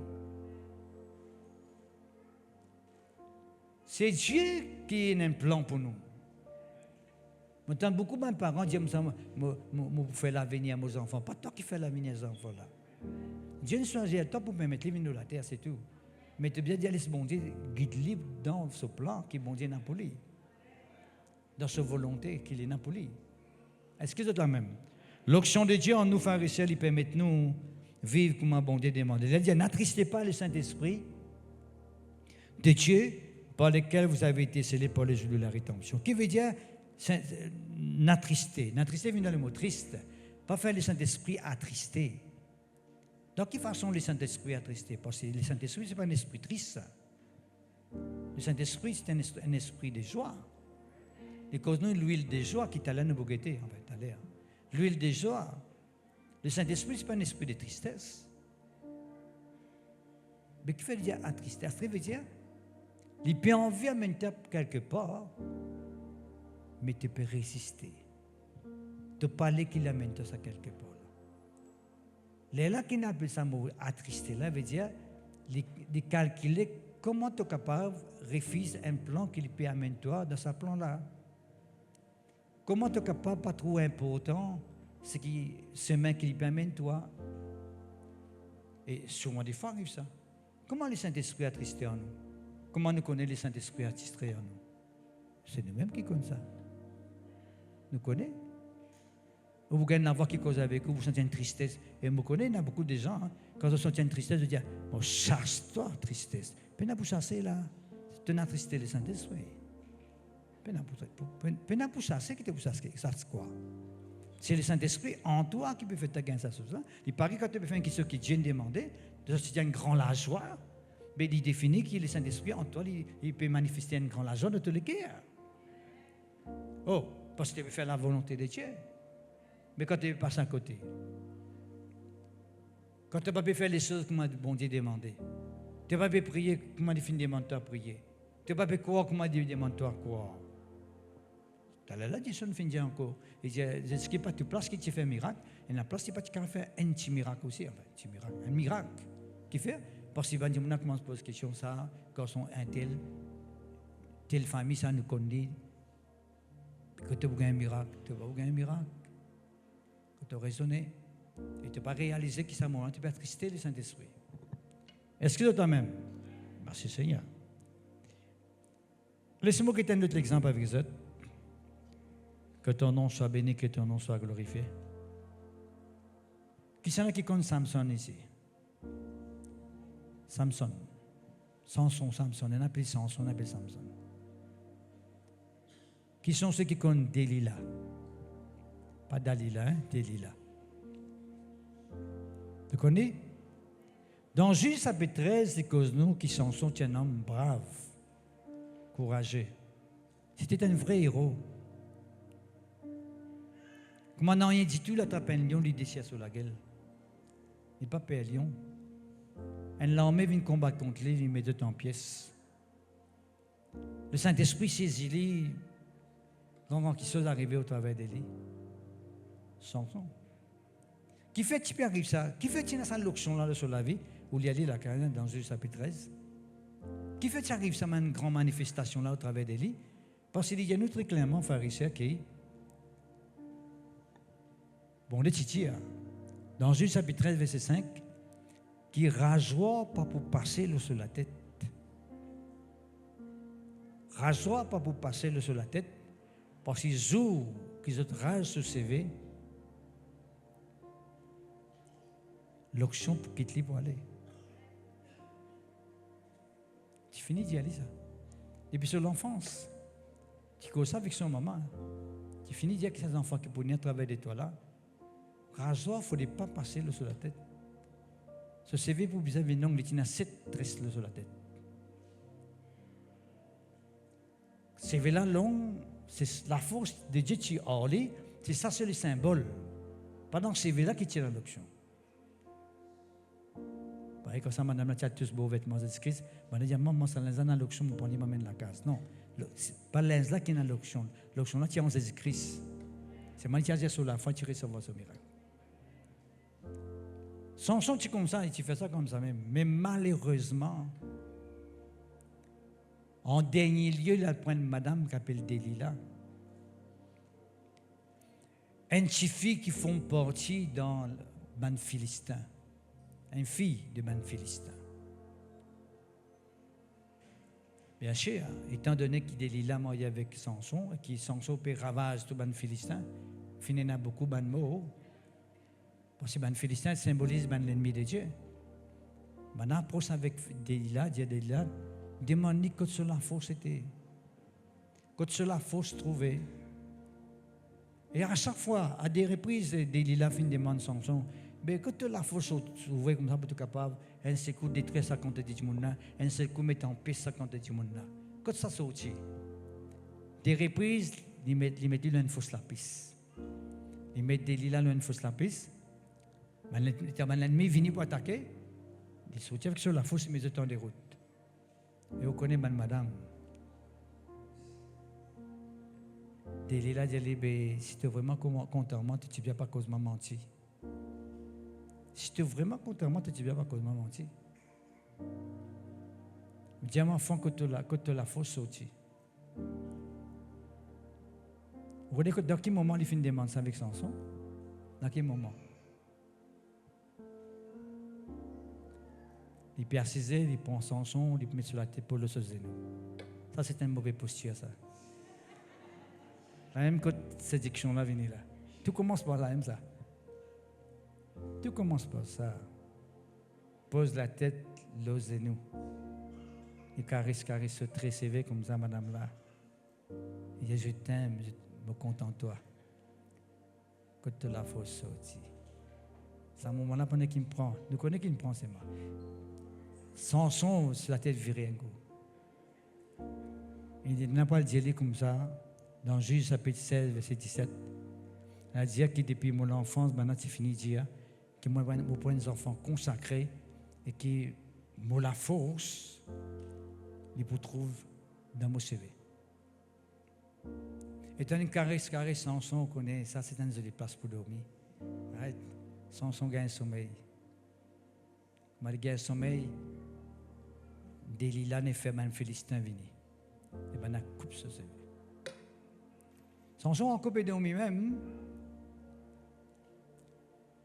C'est Dieu qui a un plan pour nous. Maintenant, beaucoup de parents disent que faire l'avenir à mes enfants. Pas toi qui fais l'avenir à mes enfants là. Dieu ne choisit pas pour me mettre les vignes de la terre, c'est tout. Mais tu bien dire, laisse bon Dieu guide libre dans ce plan qui est bon Dieu Napoli. Dans sa volonté qu'il est Napoli. Est-ce que c'est la même? L'action de Dieu en nous, pharisiens, il permet de nous vivre comme un bon Dieu demande. Il dit, n'attristez pas le Saint-Esprit de Dieu par lequel vous avez été scellés par le jour de la rédemption. Qui veut dire n'attrister. N'attrister vient dans le mot triste. Pas faire le Saint-Esprit attristé. De quelle façon le Saint-Esprit attristé? Parce que le Saint-Esprit, ce n'est pas un esprit triste. Le Saint-Esprit, c'est un esprit de joie. Et cause nous, l'huile de joie qui est à l'air de Bogueté, en fait, à l'air. L'huile de joie. Le Saint-Esprit, ce n'est pas un esprit de tristesse. Mais qui veut dire attristé? Attristé veut dire, il peut envie à mener quelque part, mais tu peux résister. Tu parles qu'il amène ça quelque part. Les là qui n'appellent ça mot attristé, là veut dire, de calculer comment tu es capable de refuser un plan qu'il peut amener toi dans ce plan-là. Comment tu es capable de pas trop important ce chemin qu'il peut amener toi. Et souvent des fois arrive ça. Comment le Saint-Esprit attristé en nous? Comment nous connaissons le Saint-Esprit attristé en nous? C'est nous-mêmes qui connaissons ça. Nous connaissons. Vous gagnez une voix qui cause avec vous, vous sentez une tristesse. Et vous connaissez, il y a beaucoup de gens, quand vous sentez une tristesse, vous dites, bon, chasse-toi, tristesse. Puis vous chasser là, tu n'as tristé le Saint-Esprit. Puis vous chasser, qui te vous chasser, ça c'est quoi? C'est le Saint-Esprit en toi qui peut faire ta gain ça chose là. Il paraît que quand tu peux faire une question qui vient demander, tu as une grande la joie, mais il définit que le Saint-Esprit en toi, il peut manifester une grande la joie de tous les guerres. Oh, parce que tu veux faire la volonté de Dieu. Mais quand tu passes à côté, quand tu n'as pas pu faire les choses que bon Dieu demandé, tu n'as pas pu prier comme il demande à prier, tu n'as pas pu croire comme il demande à croire. Tu as là, Dieu ne finit encore. Il dit, ce qui n'est pas toute place qui te fait un miracle, et la place qui n'est pas tu faire un petit miracle aussi, un miracle. Qui fait? Parce qu'il va dire, on commence à poser question ça, quand on un telle famille, ça nous connaît. Quand tu as un miracle, tu vas gagner un miracle. Tu as raisonné et tu n'as pas réalisé qu'à ce moment-là, tu peux attrister le Saint-Esprit. Est-ce que toi-même? Merci Seigneur. Laissez-moi quitter un autre exemple avec vous. Que ton nom soit béni, que ton nom soit glorifié. Qui c'est là qui compte Samson ici? Samson. Samson. On appelle Samson, on appelle Samson. Qui sont ceux qui comptent Delilah? Pas Dalila, hein? Delilah. Tu connais? Dans Juge chapitre 13, c'est cause nous qui sont un homme brave, courageux. C'était un vrai héros. Comment n'a rien dit tout, là, tape un lion, lui déchire sur la gueule. Il n'est pas peur lion. Un l'armée vient combattre contre lui, il met deux en pièces. Le Saint-Esprit saisit lui, quand quelque chose arrive au travers de lui. Samson. Qui fait que tu peux arriver ça? Qui fait que tu as cette loction-là sur la vie, où il y a la carrière dans Juge chapitre 13? Qui fait que tu arrives ça, une grande manifestation-là au travers de lui? Parce qu'il y a nous très clairement, pharisiens, qui bon, les titi, dans Juge chapitre 13, verset 5, qui rageoit pas pour passer le sur la tête. Rageoit pas pour passer le sur la tête, parce qu'ils jouent, qu'ils ont rage sur CV. L'option pour quitter pour aller. Tu finis d'y aller, ça. Et puis sur l'enfance, tu causes ça avec son maman. Tu finis d'y aller avec ces enfants qui pourraient travailler de toi là. Rasoir, il ne faudrait pas passer le sur la tête. Ce CV pour vous avez non, il y a 7 tresses sur la tête. Ce CV là long, c'est la force de Dieu qui est c'est ça, c'est le symbole. Pendant que ce CV là qui tire l'option. Pareil comme ça, madame, tu as tous beaux vêtements de Christ. Je dis, maman, ça les a dans l'option, pour m'amène la case. Non, C'est pas l'un là qui est dans l'onction. L'onction là, tu as en Jésus-Christ. C'est moi qui as sur la foi, tu recevras ce miracle. Samson, tu es comme ça et tu fais ça comme ça même. Mais malheureusement, en dernier lieu, il a pris une madame qui s'appelle Delilah. Une fille qui font partie dans le ban philistin. Une fille de ban philistin. Bien sûr, étant donné que Delilah marié avec Samson, et que Samson peut ravager tout ban philistin, il y a beaucoup de mots. Parce que ban philistin symbolise l'ennemi de Dieu. Maintenant, approche avec Delilah, dit Delilah, demande que cela fausse était. Que cela fausse trouver. Et à chaque fois, à des reprises, Delilah fin demande Samson, mais quand la fausse trouver comme ça pour être capable, un seul coup détruire ça contre des gens, un seul coup mettre en paix ça contre des gens. Quand ça sortit, des reprises, ils mettent une fausse lapis. Ils mettent Delilah une fausse lapis. L'ennemi vient pour attaquer. Il sortit avec la fausse, mais temps de route. Et on connaît madame. Delilah dit, si tu es vraiment content, tu ne viens pas à cause de ma menti. Si tu es vraiment content, tu ne viens pas à cause de ma menti. Dis à mon enfant que tu la fausse sortie. Vous voyez que dans quel moment il fait une demande avec Samson? Dans quel moment? Il persiste, il prend Samson, il met sur la tête pour le genou. Ça, c'est une mauvaise posture, ça. La même que cette diction-là vient là. Tout commence par là, même ça. Tout commence par ça. Pose la tête, le genou. Il caresse ce très sévère comme ça, madame là. Il dit, je t'aime, je me contente de toi. Que tu la fausse sortie. C'est un moment-là, pendant qu'il me prend. Nous connaissons qu'il me prend, c'est moi. Samson, sur la tête virée un coup. Il dit, n'a pas le dire comme ça. Dans Juge chapitre 16, verset 17. Il a dit que depuis mon enfance, maintenant c'est fini de dire que moi, je prends des enfants consacrés et que moi, la force, je vous trouve dans mon CV. Et dans une caresse, Samson, on connaît, ça c'est dans des places pour dormir. Right? Samson gagne sommeil. Malgré le sommeil, Delilah n'est fait même Philistin vini. Et ben, on coupe ce CV. Samson a coupé de lui-même.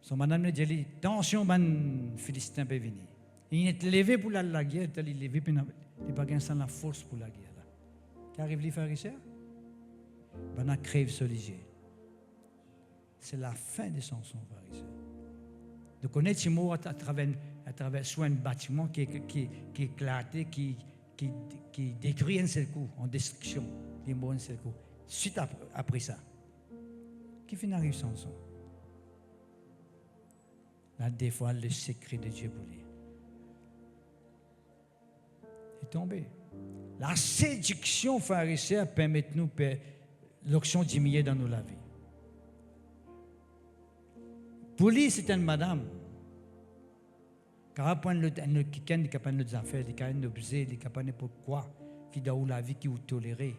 Son madame lui dit, attention, ben Philistin peut venir. Il est levé pour la guerre, il est levé pour il n'a pas la force pour la guerre. Qu'arrive les pharisiens? Ben, il crève ce léger. C'est la fin de Samson, pharisien. De connaître ces mots à travers soit un bâtiment qui est éclaté, qui détruit un seul coup, en destruction, des mots un seul coup. Suite après ça, qui finit arrive Samson? Là, des fois, le secret de Dieu pour lui est tombé. La séduction pharisien permet de nous l'onction diminuer dans nos la vie. Pour lui, c'est une madame. Car après, quelqu'un n'est capable de nos affaires, il est capable de nos baiser, il est capable de pourquoi, qui dans la vie, qui vous tolérez.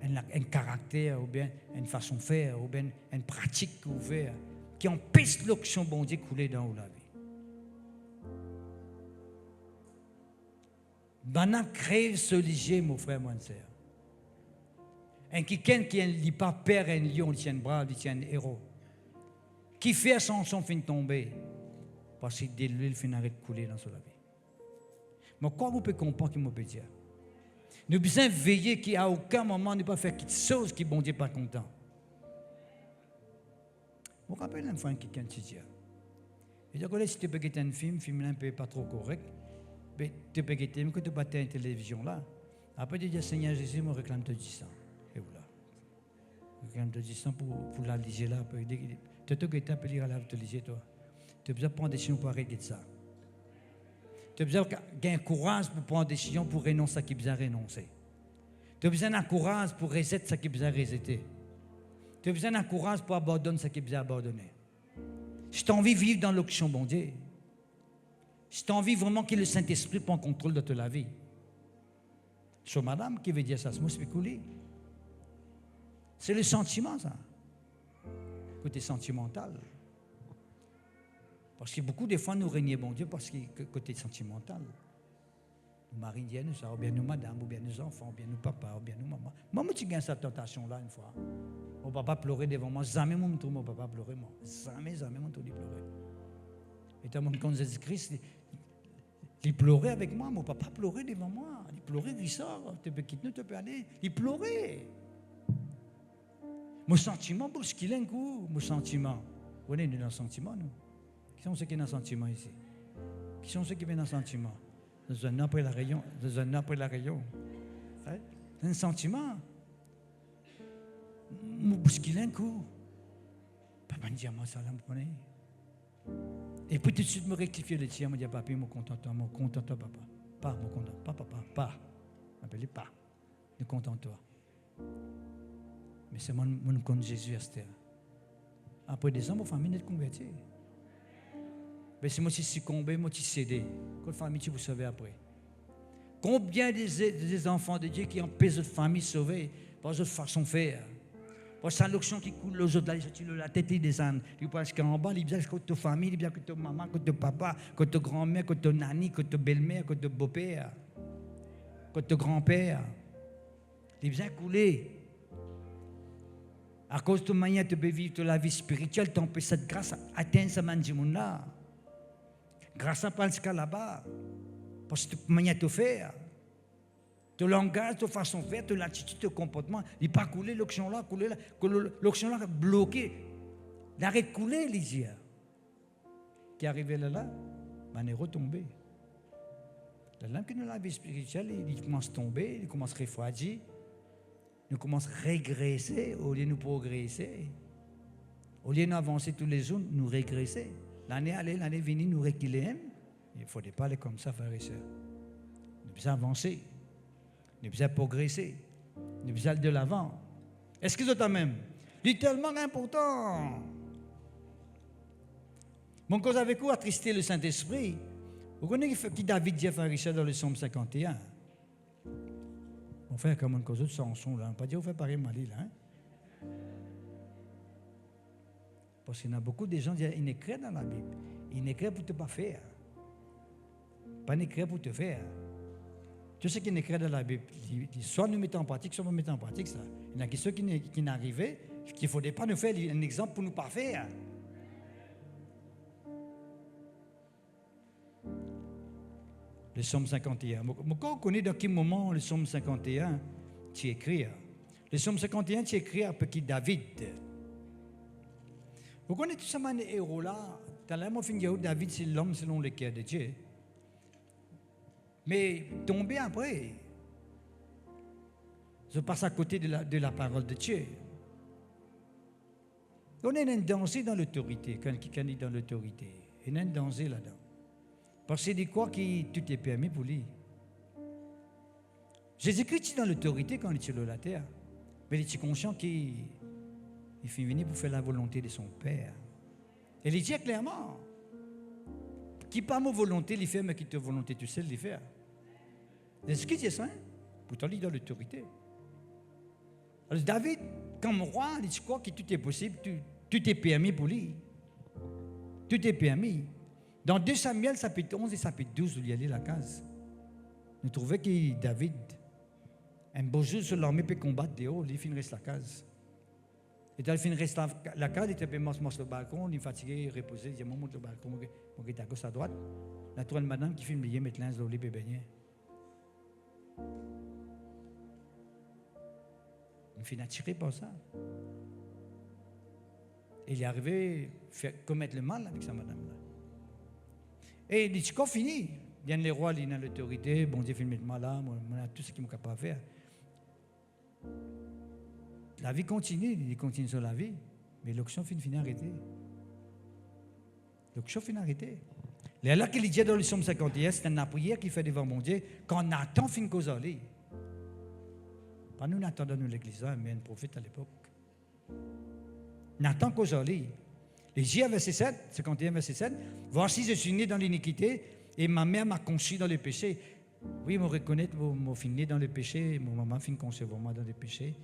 Un caractère, ou bien une façon de faire, ou bien une pratique ouverte, qui empêche l'onction bon Dieu couler dans la vie. Maintenant, crève ce léger, mon frère, mon sœur. Un quelqu'un qui n'est pas père, un lion, il tient brave, il tient un héros. Qui fait son fin tomber, parce que de l'huile fin arrête de couler dans la vie. Mais quoi vous pouvez comprendre qu'il me peut dire? Nous devons besoin veiller qu'à aucun moment ne pas faire quelque chose qui bon Dieu pas content. Vous vous rappelez une fois quelqu'un qui dit, je dis, si tu peux guetter un film un peu pas trop correct, mais tu peux guetter, mais que tu pas une télévision là. Après tu dis, Seigneur Jésus, me réclame te 10 ans. Et voilà. Réclame te 10 ans pour la liger là. Tu te guetter pour lire à la te liger toi. Tu as besoin de prendre des décisions pour arrêter de ça. Tu as besoin d'un courage pour prendre des décisions pour renoncer à ce qui besoin renoncer. Tu as besoin d'un courage pour resetter ce qui besoin resetter. Tu as besoin d'un courage pour abandonner ce qui besoin abandonner. Si tu as envie de vivre dans l'onction bon Dieu, si tu as envie vraiment que le Saint-Esprit prenne contrôle de ta vie, Sur madame, qui veut dire ça, c'est couler. C'est le sentiment, ça. Côté sentimental. Parce que beaucoup de fois, nous régnons bon Dieu parce que côté sentimental. Nous marions Dieu, nous ça, ou bien nous madame, ou bien nous enfants, ou bien nous papa, ou bien nous maman. Moi, je gagne cette tentation-là une fois. Mon papa pleurait devant moi. Jamais je me trouve mon papa pleurer, moi. Jamais je me trouve pleurer. Et tout le monde, quand Jésus-Christ, il pleurait avec moi. Mon papa pleurait devant moi. Il pleurait, il sort. Tu peux quitter, tu peux aller. Il pleurait. Mon sentiment, pour ce qu'il a un coup, mon sentiment. On est dans le sentiment, nous. Qui sont ceux qui ont un sentiment ici? Qui sont ceux qui viennent dans le sentiment? Dans un an après la rayon. Dans un an après la rayon. Hein? Un sentiment. Pour ce qu'il a un coup. Papa me dit, moi, ça, là, me connaît. Et puis tout de suite, me rectifier le tir, me dit, papa, me contente-toi, papa. Pas, me contente, pas, papa, pas. M'appelez pas. Ne contente-toi. Mais c'est mon compte Jésus, Esther. Après 2 ans, ma famille est convertie. Mais c'est moi qui succombé, moi qui cédé. Quelle famille tu vous savez après? Combien des enfants de Dieu qui empêchent votre famille sauvée par votre façon de faire? Par sa loction qui coule aux autres, la tête, ils descendent. Ils pensent qu'en bas, ils disent que ta famille, ils disent que ta maman, que ton papa, que ta grand-mère, que ta nanny, que ta belle-mère, que ton beau-père, que ton grand-père. Ils disent couler. À cause de ta manière de vivre la vie spirituelle, tu empêches cette grâce à atteindre ce monde-là. Grâce à parce qu'à là-bas, parce que ta manière de faire, ton langage, ta façon de faire, ton attitude, ton comportement, il n'est pas coulé, l'option-là, l'option-là bloqué. Il arrête de couler, Lysia. Qui est arrivé là, on est retombé. La lampe qui nous la vie spirituelle, il commence à tomber, il commence à refroidir. Nous commençons à régresser au lieu de nous progresser. Au lieu d'avancer tous les jours, nous régresser. L'année allée, l'année venue, nous reculer. Il ne faut pas aller comme ça, frères et sœurs. Nous devons avancer. Nous devons progresser. Nous devons aller de l'avant. Est-ce que c'est même? C'est tellement important. Mon cause avec vous attristé le Saint-Esprit. Vous connaissez qui David dit, frères et sœurs, dans le psaume 51? On fait comme une cause de Samson, là. On ne peut pas dire on fait pareil Mali, là. Hein? Parce qu'il y a beaucoup de gens qui disent, il écrit dans la Bible. Il écrit pour te pas faire. Pas écrit pour te faire. Tout ce qui est écrit dans la Bible, soit nous mettons en pratique, soit nous mettons en pratique ça. Il y en a ceux qui n'arrivaient, qu'il ne faudrait pas nous faire un exemple pour nous pas faire. Le psaume 51. Quand on connaît dans quel moment le psaume 51 tu écris. Le psaume 51 tu écris à petit David. Vous connaissez tout ça, ces héros-là. Dans la fin de David, c'est l'homme selon le cœur de Dieu. Mais tomber après, je passe à côté de la parole de Dieu. On est un danger dans l'autorité, quand quelqu'un est dans l'autorité. Il y a un danger là-dedans. Parce que c'est quoi qui tout est permis pour lui. Jésus-Christ est dans l'autorité quand il est sur la terre. Mais il est conscient qu'il fait venir pour faire la volonté de son Père. Et il dit clairement, qui pas ma volonté l'y fait, mais qui te volonté tu sais l'y faire. Jésus-Christ est saint, pourtant il est dans l'autorité. Alors David, comme roi, il dit quoi que tout est possible, tout est permis pour lui. Tout est permis. Dans 2 Samuel, chapitre 11 et chapitre 12, où il y a la case, nous trouvons que David, un beau jour sur l'armée, peut combattre dehors, il finit la case. Et quand il finit la case, il était mort sur le balcon, il est fatigué, il reposé, il dit, moi, monte le balcon, moi, je à gauche, à droite. La toile madame qui filme, il met l'un dans les bébés. Il finit attiré par ça. Et il est arrivé à commettre le mal avec sa madame-là. Et il dit, quand fini, il y a les rois, il a l'autorité, bon Dieu, filme le mal là, moi, tout ce qu'il est capable de faire. La vie continue, il continue sur la vie, mais l'option finit arrêtée. L'option finit arrêtée. Là qu'il dit dans le psaume 51, c'est une prière qu'il fait devant mon Dieu quand Nathan finit cause aller. Pas nous Nathan dans l'église, mais un prophète à l'époque. Nathan cause aller. Ésaïe verset 7, 51 verset 7, voici je suis né dans l'iniquité et ma mère m'a conçu dans le péché. Oui, me reconnaître, me finir dans le péché, mon maman finit concevoir moi dans le péché.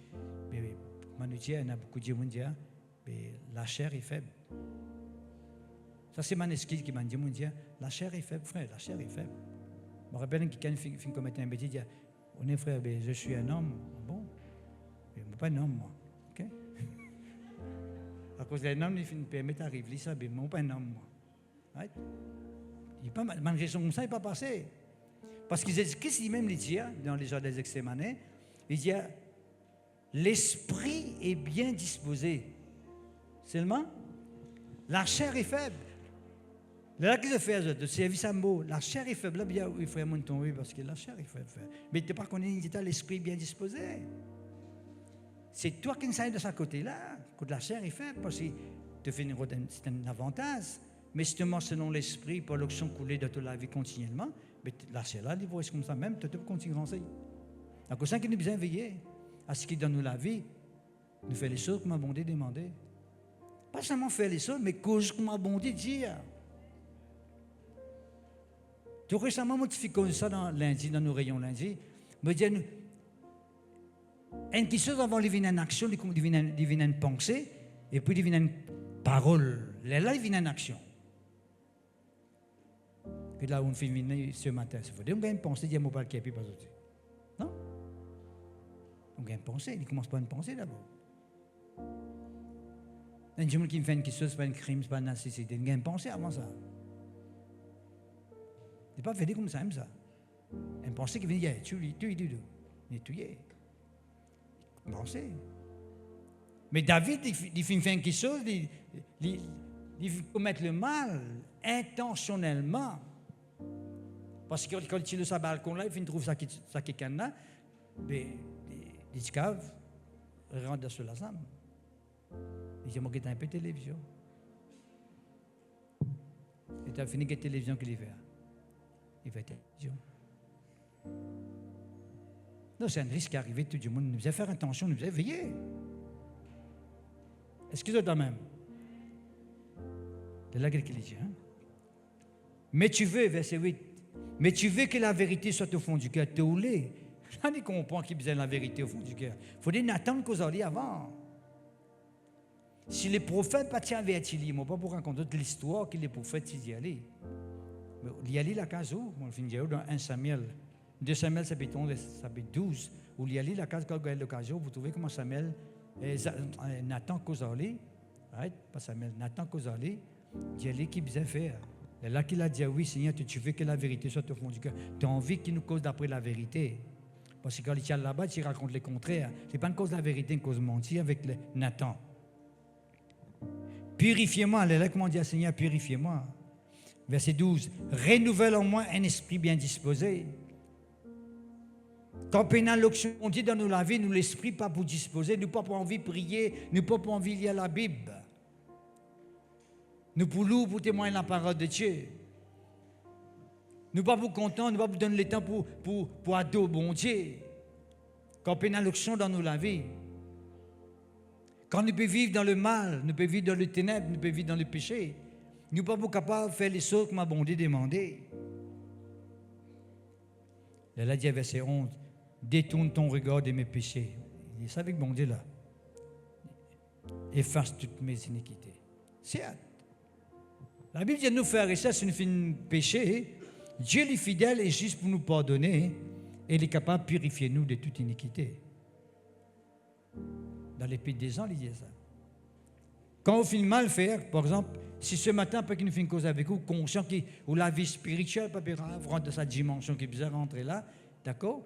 Mais il y a beaucoup de gens qui disent, mais la chair est faible. Ça, c'est mon excuse qui m'a dit, la chair est faible, frère, la chair est faible. Je me rappelle que quelqu'un finit commettre un bêtise, il dit, on est frère, mais je suis un homme. Bon, je ne suis pas un homme, moi. Okay? À cause d'un homme, il finit permettre d'arriver, ça, mais je ne suis pas un homme, moi. Right? Il pas malgré ça comme ça, il n'est pas passé. Parce qu'ils disent, qu'est-ce qu'il même dit dans les jours des extémanés? Il dit, l'esprit est bien disposé. Seulement, la chair est faible. Là, qu'est-ce que fait de service à mot? La chair est faible. Là, bien, il faut monter oui, parce que la chair est faible. Mais tu n'es pas connu, il dit, l'esprit est bien disposé. C'est toi qui enseigne de ce côté-là, que la chair est faible, parce que tu fais c'est un avantage. Mais justement, selon l'esprit, pour l'action coulée de toute la vie continuellement, mais la chair là, il voit comme ça même, tu peux continuer à enseigner. À cause ça, qu'il nous besoin de veiller à ce qui donne nous la vie, nous fait les choses comme bon Dieu demandé. Pas seulement faire les choses, mais cause comme bon Dieu dire. Tout récemment, moi, je fais ça dans lundi, dans nos rayons lundi. Je me dis, une chose avant de venir en action, de venir en pensée, et puis de venir en parole. Là, il vient en action. Puis là, on fait venir ce matin. Il faut dire, on a une pensée, dire, pas le qui pas autre. Non? On a une pensée, il commence par une pensée d'abord. Un jour qui me fait une chose, ce n'est pas un crime, ce n'est pas une nécessité. On a une pensée avant ça. Il n'est pas fait comme ça, même ça. Une pensée qui vient dire, tu es tué. Une pensée. Mais David, il fait quelque chose, il commet le mal intentionnellement. Parce que quand il est sur le balcon là, il trouve ça quelqu'un là, mais les esclaves rentrent sur la zame. Il dit, moi, j'ai un peu de télévision. Et tu as fini avec la télévision qu'il fait. Il fait télévision. Non, c'est un risque qui arrive, tout le monde. Nous devons faire attention, nous devons veiller. Est-ce que vous êtes là même? C'est là qu'il dit. Hein? Mais tu veux, verset 8, mais tu veux que la vérité soit au fond du cœur. Tu es là, il comprend qu'il y a besoin de la vérité au fond du cœur. Il faut dire, attendre qu'on s'en dit avant. Si les prophètes pas tiennent avertis, je ne vais pas pour raconter toute l'histoire que les prophètes y allaient. Mais il y allait la case où? On finit dans 1 Samuel. 2 Samuel, chapitre 11, chapitre 12. Où il y allait la case quand il y a l'occasion, vous trouvez comment Samuel, Nathan causait, pas Samuel, Nathan causait, il y allait qui bien faire. Et là qu'il a dit, oui Seigneur, tu veux que la vérité soit au fond du cœur. Tu as envie qu'il nous cause d'après la vérité. Parce que quand il tient là-bas, il raconte le contraire. Ce n'est pas une cause de la vérité, une cause de mentir avec Nathan. Purifiez-moi, là comment dit Seigneur, purifiez-moi. Verset 12, renouvelle en moi un esprit bien disposé. Quand pénal l'option, on dit dans nous la vie, nous l'esprit pas pour disposer, nous pas pour envie de prier, nous pas pour envie de lire la Bible. Nous pour louer, pour témoigner la parole de Dieu. Nous pas pour content, nous pas pour donner le temps pour adorer bon Dieu. Quand pénal l'option dans nous la vie. Quand nous pouvons vivre dans le mal, nous pouvons vivre dans le ténèbre, nous pouvons vivre dans le péché. Nous ne sommes pas capables de faire les choses que m'a bon Dieu demandé. Là, il dit verset 11, détourne ton regard de mes péchés. Il dit ça avec bon Dieu là. Efface toutes mes iniquités. C'est hâte. La Bible dit de nous faire et ça, si nous faisons péché, Dieu est fidèle et juste pour nous pardonner et il est capable de purifier nous de toute iniquité. Dans l'Épître des gens, il dit ça. Quand on fait mal faire, par exemple, si ce matin, peut qu'il nous fait une cause avec vous, conscient ou la vie spirituelle, pas grave, rentre dans sa dimension qui est besoin de rentrer là, d'accord?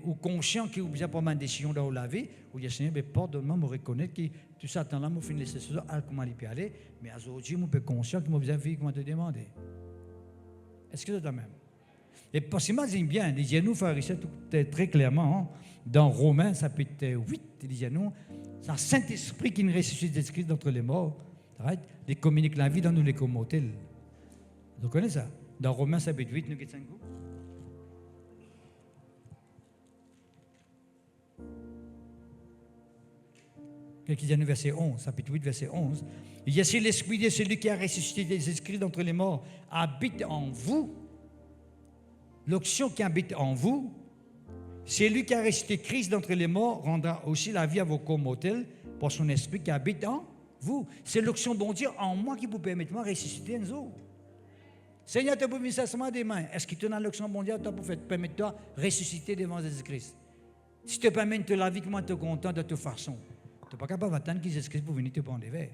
Ou conscient qu'il a besoin de prendre une décision dans la vie, ou il dit, Seigneur, pardonne-moi, me reconnaître que tout ça, temps-là, je finis laisser ça, comment il peut aller, mais aujourd'hui, je suis conscient qu'il a besoin de faire comment te demander. Est-ce que c'est le même? Et parce que j'aime bien, il dit, nous, frères et sœurs, très clairement, hein, dans Romains, chapitre 8, il dit, nous, c'est un Saint-Esprit qui nous ressuscite des Christ d'entre les morts. Right? Il communique la vie dans nous les commotels. Vous connaissez ça? Dans Romains chapitre 8, nous avons 5 coups. Quelqu'un dit dans verset 11, chapitre 8, verset 11. Il y a si l'Esprit de celui qui a ressuscité des esprits d'entre les morts habite en vous. l'onction qui habite en vous, c'est lui qui a ressuscité Christ d'entre les morts, rendra aussi la vie à vos corps mortels par son esprit qui habite en vous. C'est l'onction bon Dieu en moi qui vous permet de ressusciter nous. Seigneur, tu peux venir seulement des mains. Est-ce que tu as l'onction bon Dieu pour permettre de ressusciter devant Jésus-Christ? Si tu permets de la vie, comment tu es content de toute façon? Tu n'es pas capable d'attendre que Jésus-Christ pour venir te prendre des verres.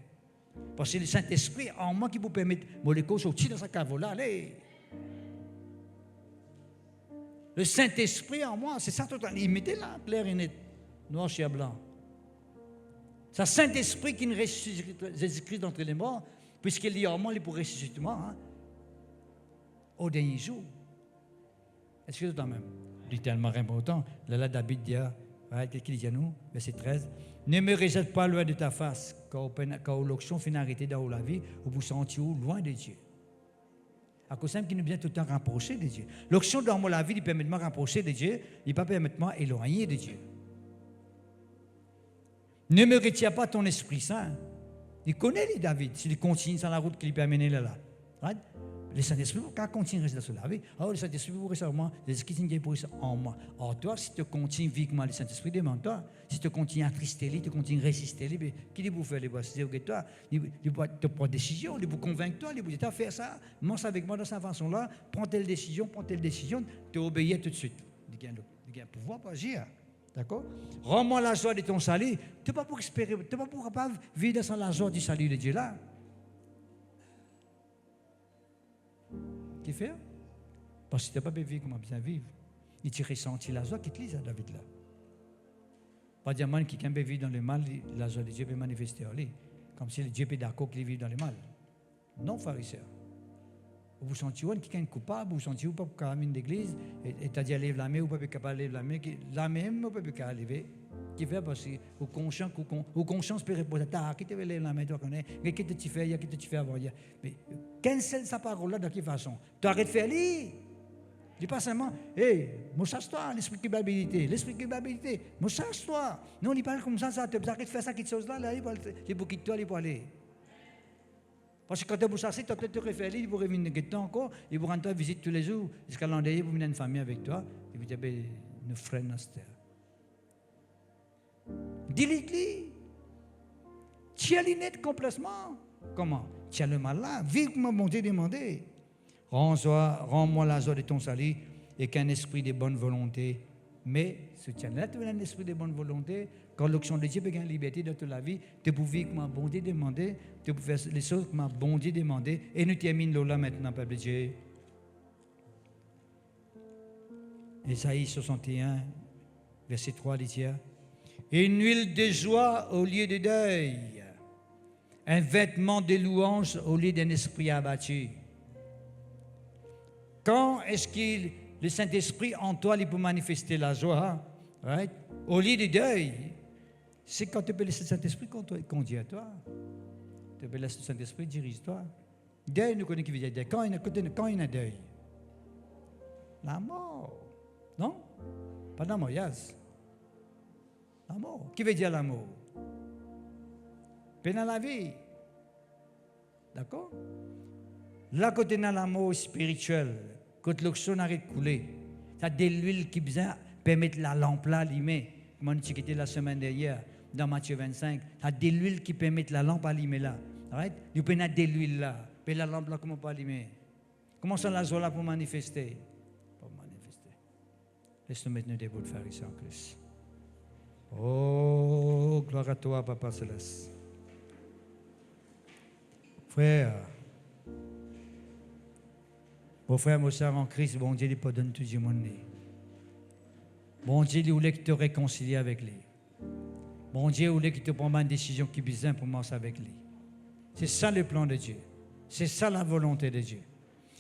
Parce que c'est le Saint-Esprit en moi qui vous permet de me sortir dans sa cave-là. Allez! Le Saint-Esprit en moi, c'est ça totalement. Il mettait là, clair et net, noir sur blanc. C'est le Saint-Esprit qui nous ressuscite Jésus-Christ d'entre les morts, puisqu'il est en moi, il est pour ressusciter moi, hein, au dernier jour. Est-ce que c'est quand même? C'est tellement important. Là, David dit, qu'est-ce qu'il dit à nous? Verset 13. Ne me rejette pas loin de ta face, quand l'onction finit arrêter dans la vie, ou vous sentiez loin de Dieu. À cause qui nous vient tout le temps rapprocher de Dieu. L'onction dans la vie, il permet de me rapprocher de Dieu, il ne permet pas de m'éloigner de Dieu. Ne me retire pas ton Esprit Saint. Il connaît les David, s'il continue sur la route qu'il peut amener là. Right? Le Saint-Esprit, quand continue à rester sur la vie, alors le Saint-Esprit vous reste en moi, l'Esprit qui est en moi. Alors toi, si tu continues vivement le Saint-Esprit, demande-toi. Si tu continues à trister, tu continues à résister, qui dit vous faire les voici que toi, il te prend des décisions, il vous convainc toi, il vous dit tu faire ça, mange avec moi de cette façon-là, prends telle décision, tu obéis tout de suite. Il y a un pouvoir pour agir. D'accord? Rends-moi la joie de ton salut. Tu n'es pas pour espérer, tu n'es pas pour capable de vivre dans la joie du salut de Dieu là. Qui fait? Parce que tu n'as pas vivre comme bien vivre. Il t'a ressenti la joie qui te lise à David là. Pas dire que quelqu'un peut vivre dans le mal, la joie de Dieu peut manifester en lui. Comme si Dieu est d'accord qu'il vit dans le mal. Non, pharisien. Vous sentez quelqu'un est coupable, vous sentez pas pour caminer d'église, et tu as dit lève la main, ou pas capable de lever la main, la même, ou pas capable de lever. Qui fait parce que au conscience peut répondre, qui te veut lever la main, toi connais, mais qui te tu fais, qui te tu fais avant. Mais cancel sa parole là de quelle façon? Tu arrêtes de faire lire. Dis pas seulement, mouchasse-toi, l'esprit de culpabilité, mouchasse-toi. Non, il parle comme ça, tu arrêtes de faire ça, quelque chose là, il faut quitter toi, il faut aller. Parce que quand tu es bouchassé, tu as peut-être te référer, il faut revenir de temps encore, il faut rendre visite tous les jours, jusqu'à l'an dernier, vous venez une famille avec toi, et puis tu as une frère dans cette terre. Dis-lui, tu as l'inette complètement. Comment? Tu as le mal là, vivement mon Dieu demandé. Rends-moi la joie de ton salut et qu'un esprit de bonne volonté. Mais ce tien-là, tu as un esprit de bonne volonté. Quand l'onction de Dieu peut gagner la liberté dans toute la vie, tu peux vivre comme bon Dieu demandé, tu peux faire les choses comme bon Dieu demandé. Et nous terminons là maintenant, peuple de Dieu. Ésaïe 61, verset 3, dit une huile de joie au lieu de deuil, un vêtement de louange au lieu d'un esprit abattu. Quand est-ce que le Saint-Esprit en toi il peut manifester la joie, right? Au lieu de deuil, c'est quand tu peux laisser le Saint-Esprit conduire à toi. Tu peux laisser le Saint-Esprit diriger toi. Deuil, nous connaissons qui veut dire deuil. Quand il y a deuil, la mort. Non? Pas la mort, yes. La mort. Qui veut dire la mort? Peine à la vie. D'accord? Là, quand tu as la mort spirituelle, quand l'oxygène arrête de couler, ça a de l'huile qui permet la lampe là allumée. Comme on a dit la semaine dernière, dans Matthieu 25, ça a de l'huile qui permet la lampe allumée là. Right? Nous pouvons de l'huile là. Mais la lampe là, comment pas allumer? Comment ça la joie là pour manifester? Pour manifester. Laisse-nous maintenant debout de faire ici en Christ. Oh, gloire à toi, Papa Céleste. Frère, mon frère, mon soeur en Christ, bon Dieu, il pardonne tout le monde. Bon Dieu, il voulait qu'il te réconcilie avec lui. Bon Dieu, il voulait qu'il te prenne une décision qui est besoin pour marcher avec lui. C'est ça le plan de Dieu. C'est ça la volonté de Dieu.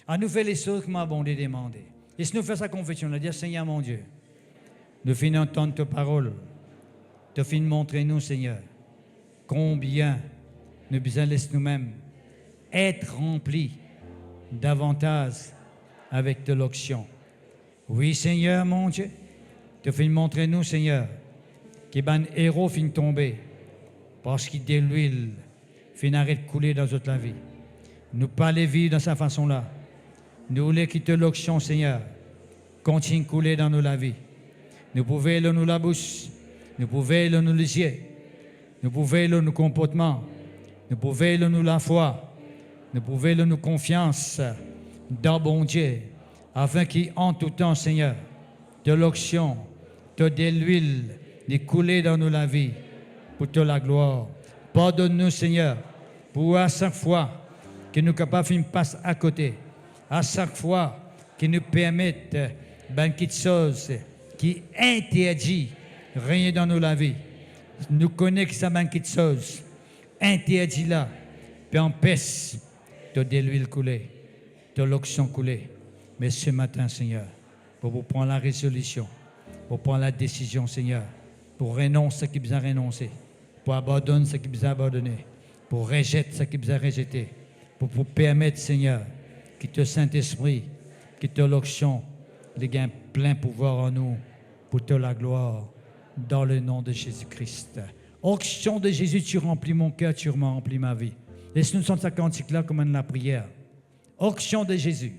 À nous faire les choses que m'a bon Dieu demandé. Et si nous faisons sa confession, nous dire Seigneur mon Dieu, nous finissons entendre ta parole. Tu finis montrer nous, Seigneur, combien nous besoin laisser nous-mêmes être remplis davantage avec de l'onction. Oui, Seigneur, mon Dieu, tu finis montrer nous, Seigneur, que ben héros finit tomber parce qu'il de l'huile finit arrête de couler dans toute la vie. Nous pas les vivre dans sa façon-là. Nous voulons quitter l'onction, Seigneur, continue de couler dans nous la vie. Nous pouvons nous la bouche, nous pouvons nous les yeux, nous pouvons nous comportements, nous pouvons nous la foi, nous pouvons nous confiance dans bon Dieu, afin qu'en tout temps, Seigneur, de l'onction, de l'huile, de couler dans nous la vie, pour te la gloire. Pardonne-nous, Seigneur, pour à chaque fois que nous sommes capables de passer à côté, à chaque fois que nous permettent quelque chose qui interdit rien dans nous la vie. Nous connaissons ça quelque chose interdit là, puis empêche de l'huile couler, de l'onction couler. Mais ce matin, Seigneur, pour vous prendre la résolution, pour prendre la décision, Seigneur, pour renoncer ce qui vous a renoncé, pour abandonner ce qui vous a abandonné, pour rejeter ce qui vous a rejeté, pour vous permettre, Seigneur, que te Saint-Esprit, que te l'onction, les gains plein pouvoir en nous, pour te la gloire, dans le nom de Jésus-Christ. Onction de Jésus, tu remplis mon cœur, tu remplis ma vie. Laisse-nous chanter ce cantique-là comme la prière. Onction de Jésus.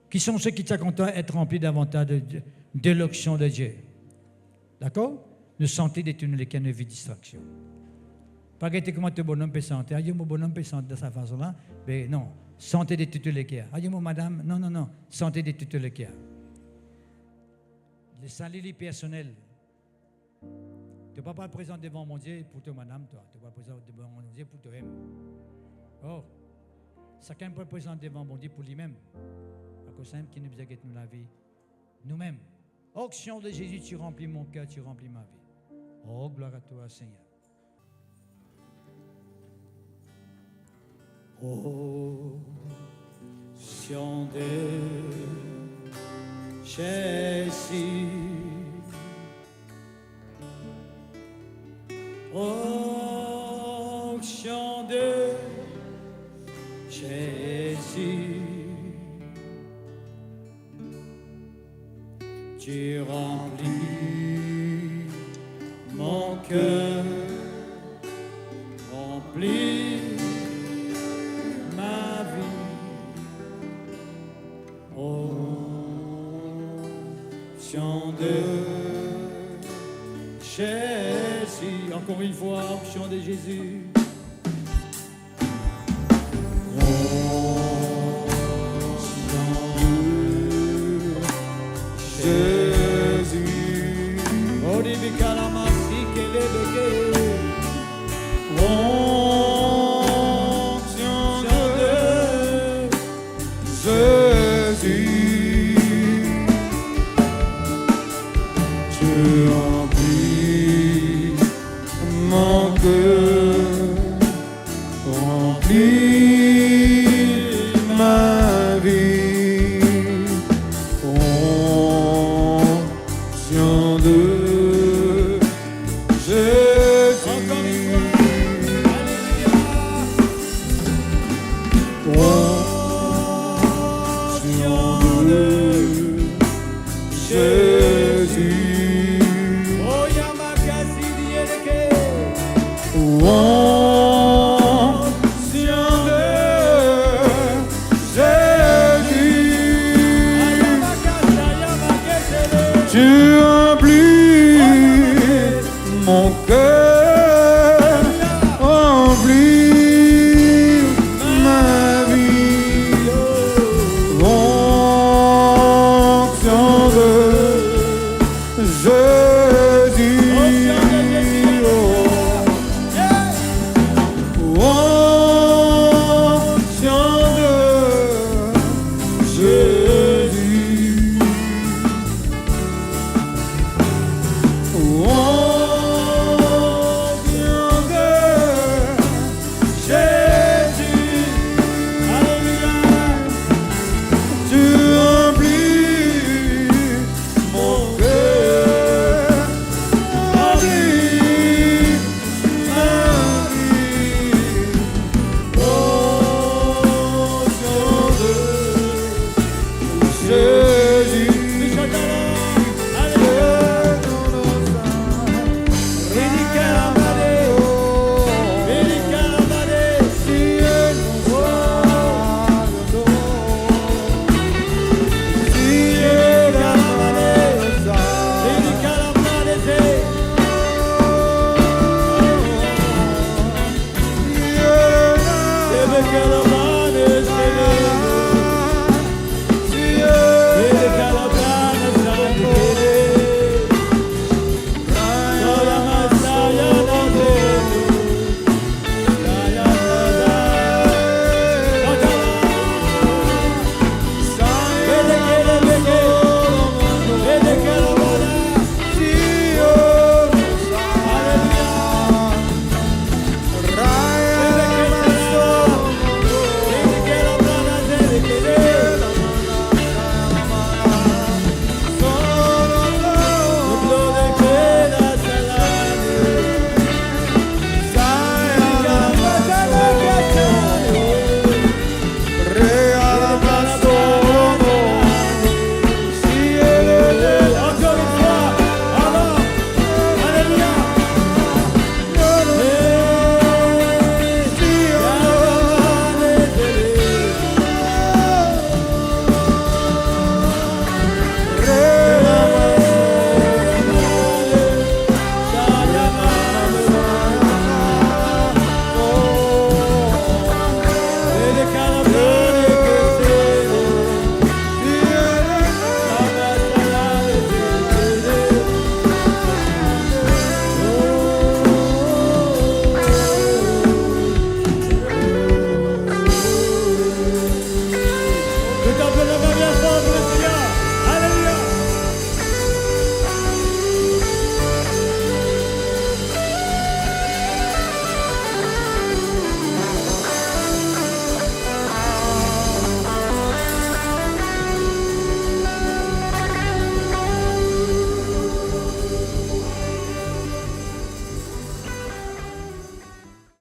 Qui sont ceux qui sont contents d'être remplis davantage de l'onction de Dieu? D'accord? Nous sentons détourner les canaux de distraction. Pas que comment ton bonhomme peut sentir. Aïe, mon bonhomme peut sentir de sa façon-là. Mais non, sentez de tout le cœur. Aïe, mon madame, non. Sentez de tout le cœur. Le salut personnel. Tu ne vas pas le présenter devant mon Dieu pour toi, madame, toi. Tu vas le présenter devant mon Dieu pour toi-même. Oh, chacun peut le présenter devant mon Dieu pour lui-même. À cause simple qui nous a nous la vie. Nous-mêmes. Onction de Jésus, tu remplis mon cœur, tu remplis ma vie. Oh, gloire à toi, Seigneur. Onction de Jésus. Onction de Jésus. Tu remplis mon cœur, remplis ma vie. Onction de Jésus. Encore une fois, onction de Jésus. Jésus, onction de Jésus, tu remplis mon cœur, remplis ma vie, onction de tu remplis mon cœur.